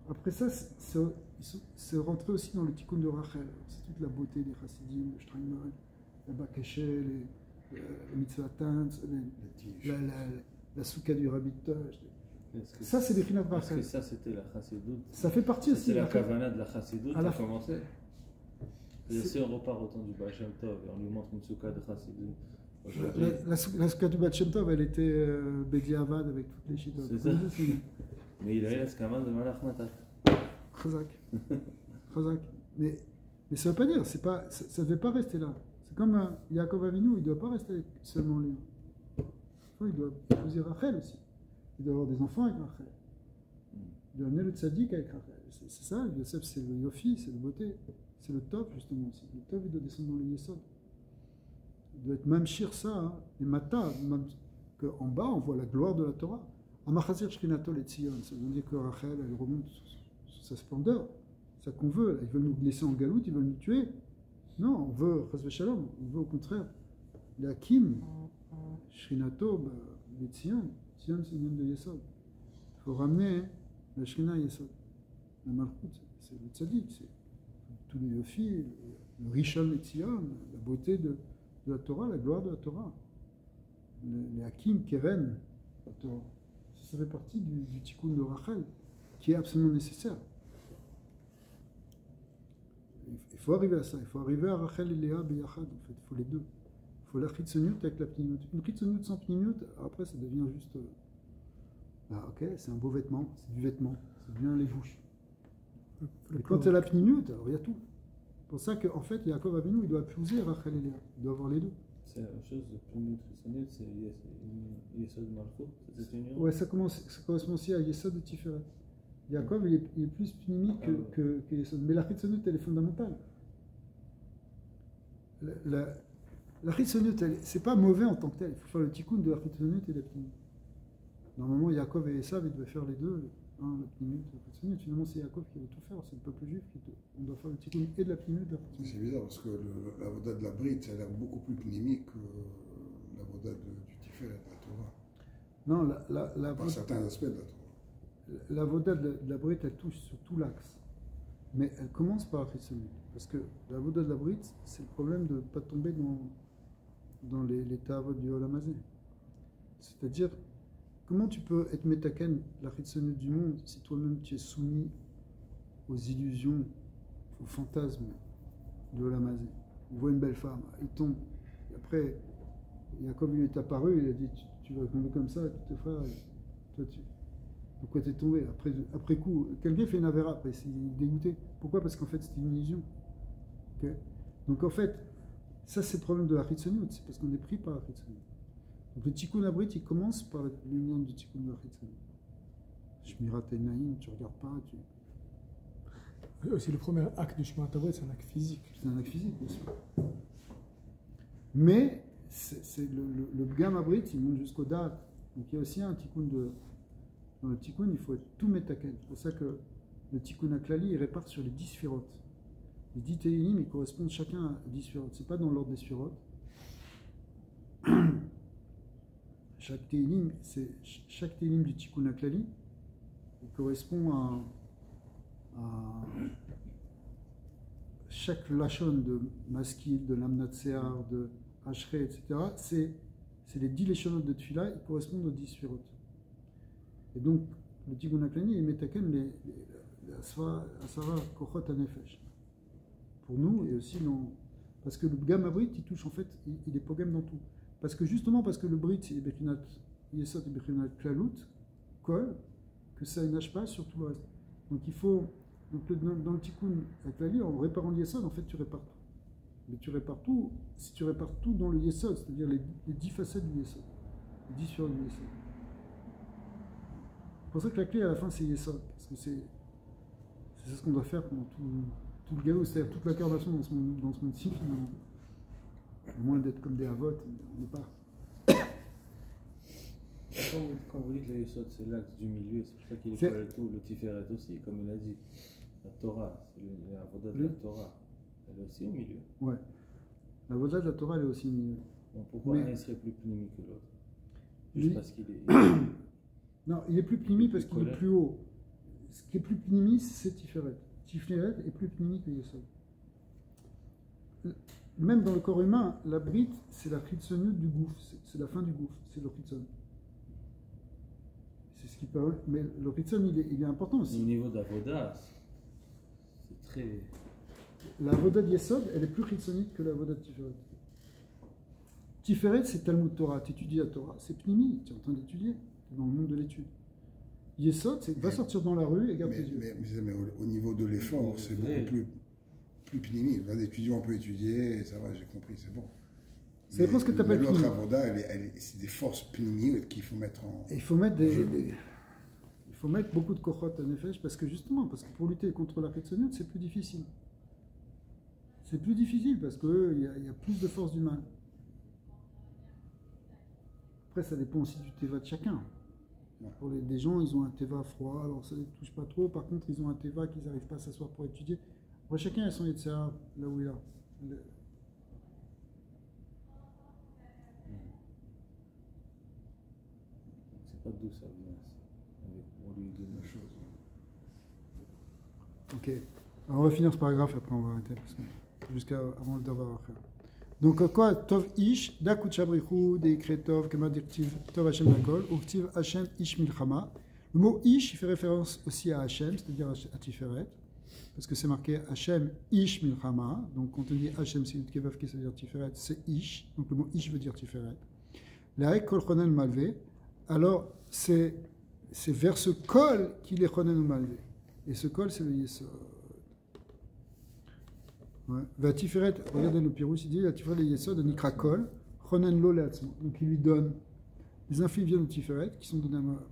Après ça, c'est rentré aussi dans le tikkun de Rachel. C'est toute la beauté des chassidim, le Steinman, la Bakashe, les mitzvatan, la soukha du Rabbi Tosh. Ça, c'est des chinat Rachel. Est-ce que ça, c'était la chassidoute? Ça fait partie aussi. C'est la kavana de la chassidoute qui a commencé. C'est... Si on repart au temps du Baal Shem Tov et on lui montre une soukha de chassidoute. La soukha du Baal Shem Tov, elle était Bediavad avec toutes les chidotes. C'est ça. Mais il a eu l'escaman de Malach Matat. Chazak. Mais ça ne veut pas dire, ça ne devait pas rester là. C'est comme Yaakov Avinu, il ne doit pas rester avec seulement lui. Il doit épouser Rachel aussi. Il doit avoir des enfants avec Rachel. Il doit amener le tzaddik avec Rachel. C'est ça, Yosef, c'est le yofi, c'est la beauté. C'est le top, justement aussi. Le top, il doit descendre dans le yesod. Il doit être mamshir ça, hein. Et mata, qu'en bas, on voit la gloire de la Torah. Amachazir Shrinatol et Tzion, ça veut dire que Rachel, elle remonte sur sa splendeur. C'est ça qu'on veut. Ils veulent nous laisser en galoute, ils veulent nous tuer. Non, on veut Chazve Shalom, on veut au contraire. La Kim, Shrinato, les Tzion. Tzion, c'est une de Yesod. Il faut ramener la Shrina Yesod. La Malchut, c'est le Tzadik, c'est tout le Yofi, le Rishon et Tzion, la beauté de la Torah, la gloire de la Torah. Les Hakim, Keren, la Torah. Ça fait partie du tikkun de Rachel, qui est absolument nécessaire. Il faut arriver à ça, il faut arriver à Rachel et Léa Beyachad, en fait, il faut les deux. Il faut la chitzonut avec la pnimiut. Une chitzonut sans pnimiut, après ça devient juste... ok, c'est un beau vêtement, c'est du vêtement, c'est bien les bouches. Mais quand c'est la pnimiut, alors il y a tout. C'est pour ça qu'en fait, Yaakov Avinu, il doit épouser Rachel et Léa, il doit avoir les deux. C'est la même chose, le plus nutritionnel, c'est Yesod Malchut, c'est cette union. Ouais, ça correspond aussi à Yesod de Tiferet. Yaakov, il est plus pnimique que Yesod. Mais la Chitzonut, elle est fondamentale. La Chitzonut, c'est pas mauvais en tant que tel. Il faut faire le tikkun de la Chitzonut et la pnimique. Normalement, Yaakov et Esav, ils devaient faire les deux. Hein, la pnimique et la Chitzonut. Finalement, c'est Yaakov qui va tout faire. C'est le peuple juif on doit faire le tikkun et de la pnimique et de la Chitzonut. C'est bizarre parce que la voda de la Brite, ça a l'air beaucoup plus pnimique que la voda du Tiferet, de la Torah. Non, Par certains aspects de la Torah. la voda de la Brite, elle touche sur tout l'axe. Mais elle commence par la Chitzonut. Parce que la voda de la Brite, c'est le problème de ne pas tomber dans les ta'avot du Olam Hazé. C'est-à-dire, comment tu peux être métaken, la Chitzonut du monde, si toi-même tu es soumis aux illusions, aux fantasmes de Olam Hazé. Il voit une belle femme, il tombe. Et après, Yaakov lui est apparu, il a dit tu vas tomber comme ça, tous tes frères, toi pourquoi t'es tombé après coup, quelqu'un fait une avéra, après c'est dégoûté. Pourquoi? Parce qu'en fait c'était une illusion. Okay. Donc en fait, ça c'est le problème de la Chitzonut, c'est parce qu'on est pris par la Chitzonut. Donc le tikkun abrit, il commence par l'union du tikkun de la Chitzonut. Shmirat Einaim, tu regardes pas, Aussi, le premier acte du Shmirat Abrit, c'est un acte physique. C'est un acte physique, bien sûr. Mais le Gam Abrit, il monte jusqu'au Da'at. Donc il y a aussi un tikkun dans le tikkun, il faut être tout métaken. C'est pour ça que le tikkun Aklali, il répare sur les 10 sphirotes. Les 10 télinim, ils correspondent chacun à 10 sphirotes. C'est pas dans l'ordre des sphirotes. Chaque télim du tikkun Aklali, il correspond à chaque lachon de maskil, de lamnatsear, de hachré, etc. C'est les 10 lachonot de tfila, ils correspondent aux 10 sphirotes. Et donc, le tikkun Aklali, il métaken les asara kochot anefesh. Pour nous, et aussi dans. Parce que le Gam Abrit, il touche en fait, il est pogam dans tout. Parce que justement, parce que le Brit, c'est Bechinat Yesod et Bechinat Klalut, Kol, que ça nage pas sur tout le reste. Donc il faut. Donc dans le tikkun Aklali, en réparant le Yesod, en fait, tu répares tout. Mais tu répares tout, si tu répares tout dans le Yesod, c'est-à-dire les 10 facettes du Yesod, les 10 sur du Yesod. C'est pour ça que la clé à la fin, c'est Yesod. Parce que c'est ce qu'on doit faire pendant tout le galop, c'est-à-dire toute l'incarnation dans ce monde-ci, finalement. À moins d'être comme des avots, on n'est pas. Quand vous dites le Yesod, c'est l'axe du milieu, c'est pour ça qu'il est pas le tout, le Tiferet aussi, comme il a dit. La Torah, c'est la voda de la Torah, elle est aussi au milieu. Ouais. La voda de la Torah, elle est aussi au milieu. Donc pourquoi un serait plus pnimi que l'autre? Juste parce qu'il est. Non, il est plus pnimi parce qu'il est plus haut. Ce qui est plus pnimi, c'est Tiferet. Tiferet est plus pnimi que Yesod. Même dans le corps humain, la brite, c'est la chitzonut du gouffre, c'est la fin du gouffre, c'est le chitzon. C'est ce qui permet. Mais le chitzon, il est important aussi. Au niveau de la voda, c'est très. La voda de Yesod, elle est plus chitzonite que la voda de Tiferet. Tiferet, c'est Talmud Torah, tu étudies la Torah, c'est pnimi, tu es en train d'étudier, dans le monde de l'étude. Yesod, c'est va sortir dans la rue et garde tes yeux. Mais au niveau de l'effort, c'est beaucoup plus pnimi. Les étudiants peuvent étudier, ça va, j'ai compris, c'est bon. C'est pas ce que tu appelles l'autre avoda, c'est des forces pnimi qu'il faut mettre en. Et il faut mettre il faut mettre beaucoup de kochot en effet, parce que pour lutter contre la chitzonut, c'est plus difficile. C'est plus difficile parce qu'il y a plus de force du mal. Après, ça dépend aussi du teva de chacun. Pour des gens, ils ont un teva froid, alors ça ne les touche pas trop. Par contre, ils ont un teva qu'ils n'arrivent pas à s'asseoir pour étudier. Après, chacun a son yetzera là où il est. C'est pas d'où ça vient, on lui donne la chose. Ok. Alors, on va finir ce paragraphe, après on va arrêter. Jusqu'à avant le devoir. Donc, quoi, Tov Ish, Dakut Shabrichu, Deikre Tov, Kema Dirtiv, Tov Hashem Lakol, Uktiv Hashem Ish Milchama. Le mot Ish, il fait référence aussi à Hashem, c'est-à-dire à Tiferet, parce que c'est marqué Hashem Ish Milchama. Donc, quand on dit Hashem, c'est Yud Kevav qui veut dire Tiferet, c'est Ish. Donc, le mot Ish veut dire Tiferet. Laek Kol Chonen Malvé. Alors, c'est vers ce Kol qu'il est Chonen ou Malvé. Et ce Kol, c'est le Yesod. Va Tiferet, regardez le Pirous, il dit la Tiferet le Yesod, Nikra Kol, Chonen lo leatzmo. Donc il lui donne les influx viennent au Tiferet qui sont donnés à Moab.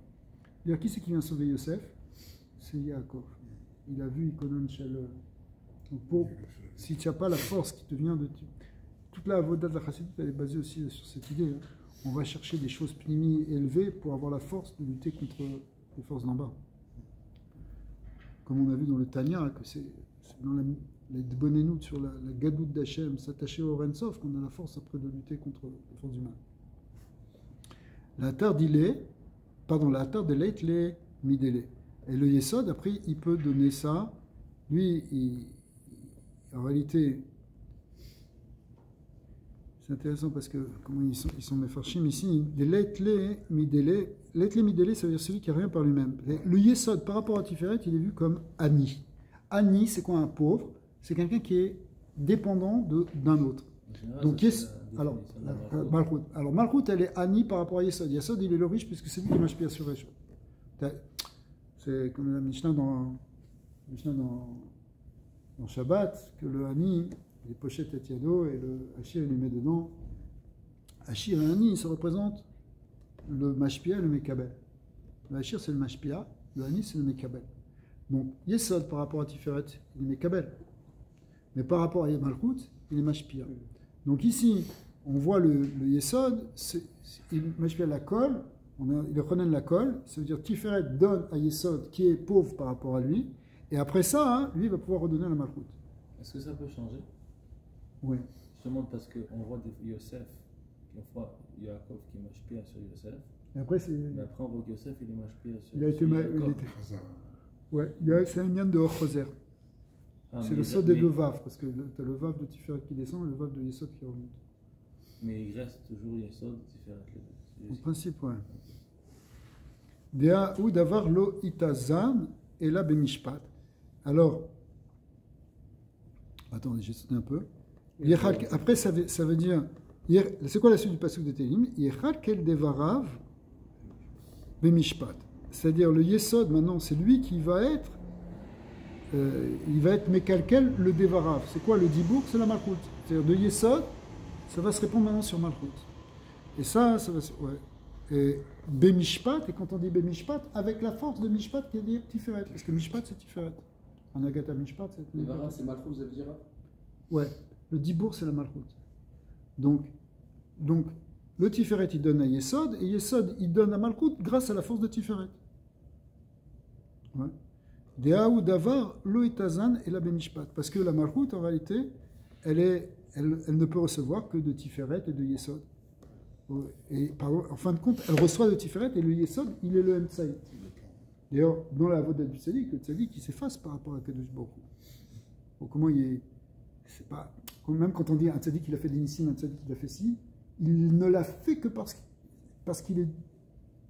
D'ailleurs, qui c'est qui vient sauver Yosef? C'est Yaakov. Il a vu Ikonon Shel. Donc si tu n'as pas la force qui te vient de. Toute la Avodat de la Chassidut, elle est basée aussi sur cette idée. Hein. On va chercher des choses pnimi élevées pour avoir la force de lutter contre les forces d'en bas. Comme on a vu dans le Tanya, que c'est dans les Dbonenout sur la Gadout d'Hachem, s'attacher au Rensov, qu'on a la force après de lutter contre les forces du mal. La Tardilé, pardon, la Tardelait les Midélé. Et le Yesod, après, il peut donner ça. Lui, en réalité, c'est intéressant parce que, comment ils sont méfarchim ici, des Leitlé Midélé. Leitlé Midélé, ça veut dire celui qui n'a rien par lui-même. Le Yesod, par rapport à Tiferet, il est vu comme Ani. Ani, c'est quoi un pauvre? C'est quelqu'un qui est dépendant d'un autre. Donc, alors, Malchut. Alors, Malchut, elle est Ani par rapport à Yesod. Yesod, il est le riche puisque c'est lui qui m'a sur les choses. C'est comme la Mishnah dans Shabbat, que le Ani, les pochettes et Yado, et le Hachir, il lui met dedans. Hachir et Ani, ça représente le Mashpia et le Mekabel. Le Hachir, c'est le Mashpia, le Ani, c'est le Mekabel. Donc, Yesod, par rapport à Tiferet, il est Mekabel. Mais par rapport à Malchut, il est Mashpia. Donc ici, on voit le Yesod, il Mashpia la colle, il reconnaît la colle, ça veut dire Tiferet donne à Yesod qui est pauvre par rapport à lui, et après ça, hein, lui, il va pouvoir redonner à la Malchut. Est-ce que ça peut changer? Oui. Je demande parce qu'on voit Yosef, quelquefois Yaakov qui est Mashpia sur Yosef. Et après, mais après, on voit que Yosef, il est Mashpia sur Yaakov. Ouais, c'est un yann de Orchoser. C'est le saut des deux Vav, parce que tu as le Vav de Tiferet qui descend et le Vav de Yesod qui remonte. Mais il reste toujours Yesod, Tiferet. En principe, ouais. Dea ou d'avoir lo itazan et la bemishpat. Alors, attendez, j'ai sauté un peu. Après, ça veut dire. C'est quoi la suite du passage de Télim? Yechal kel devarav bemishpat. C'est-à-dire, le Yesod, maintenant, c'est lui qui va être. Il va être Mekalkel, le Devarav. C'est quoi le Dibour? C'est la Malchut. C'est-à-dire de Yesod, ça va se répondre maintenant sur Malchut. Et ça va se. Ouais. Et Bemishpat, et quand on dit Bemishpat, avec la force de Mishpat qui est dire Tiferet. Parce que Mishpat, c'est Tiferet. En Agatha Mishpat, c'est. Devarav, c'est Malchut, vous avez dit? Ouais. Le Dibour, c'est la Malchut. Donc, le Tiferet, il donne à Yesod, et Yesod, il donne à Malchut grâce à la force de Tiferet. Ouais. Deaou davar lo itazan et la benishpat. Parce que la Malchut, en réalité, elle ne peut recevoir que de Tiferet et de Yesod. Et en fin de compte, elle reçoit de Tiferet et le Yesod, il est le Emtsaï. D'ailleurs, dans la voda du Tzadik, le Tzadik, il s'efface par rapport à Kadosh Baruch Hu. Comment il est. C'est pas. Même quand on dit un Tzadik, il a fait l'inissim, un Tzadik, il a fait ci, il ne l'a fait que parce qu'il est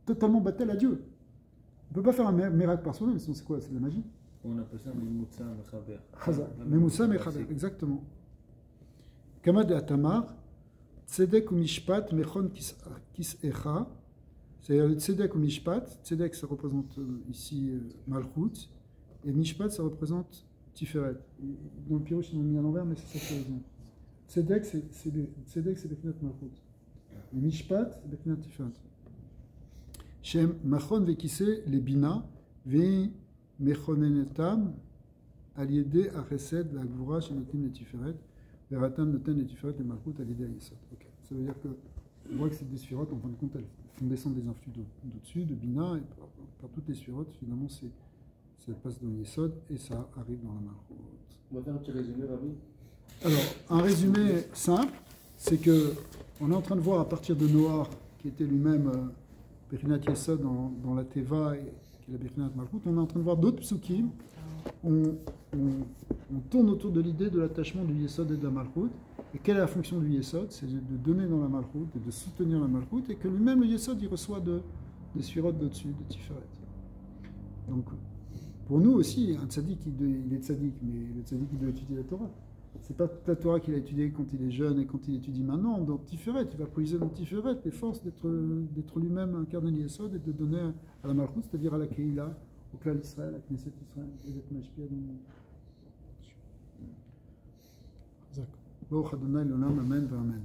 totalement battel à Dieu. On ne peut pas faire un miracle par soi-même, sinon c'est quoi? C'est de la magie. On appelle ça Memoussa Mechaber. Memoussa Mechaber, exactement. Kamad et Atamar, Tzedek ou Mishpat, Mechon Kis'echa. C'est-à-dire le Tzedek ou Mishpat. Tzedek, ça représente ici Malchut. Et Mishpat, ça représente Tiferet. Dans le Pirouche, ils l'ont mis à l'envers, mais c'est ça qui est raison. Tzedek, c'est Befnat Malchut. Et Mishpat, c'est Befnat Tiferet. Shem Machon vekise les bina ve mechonenetam aliede achesed la gvura shenotim le tiferet veratam noten le tiferet le malchut aliede ayesot. Ok. Ça veut dire que on voit que ces deux sphirotes, en fin de compte, elles font descendre des influx d'au-dessus, de bina, et par toutes les sphirotes, finalement, ça passe dans yesod et ça arrive dans la malchut. On va faire un petit résumé, Rabbi. Alors, un résumé simple, c'est que on est en train de voir à partir de Noach, qui était lui-même Bechinat Yesod dans la Teva, qui est la Bechinat Malchut, on est en train de voir d'autres psukim. On tourne autour de l'idée de l'attachement du Yesod et de la Malchut. Et quelle est la fonction du Yesod? C'est de donner dans la Malchut et de soutenir la Malchut, et que lui-même, le Yesod, il reçoit des sphirotes d'au-dessus, de Tiferet. Donc, pour nous aussi, un tzaddik, il est tzaddik, mais le tzaddik, il doit étudier la Torah. C'est pas toute la Torah qu'il a étudiée quand il est jeune et quand il étudie maintenant. Dans Tiferet, il va puiser dans Tiferet les forces d'être lui-même incarné l'Yesod et de donner à la Malchut, c'est-à-dire à la Keila, au Klal Israël, à Knesset Israël, et d'être Mashpia dans le monde. Baruch Adonai l'olam, amen, amen.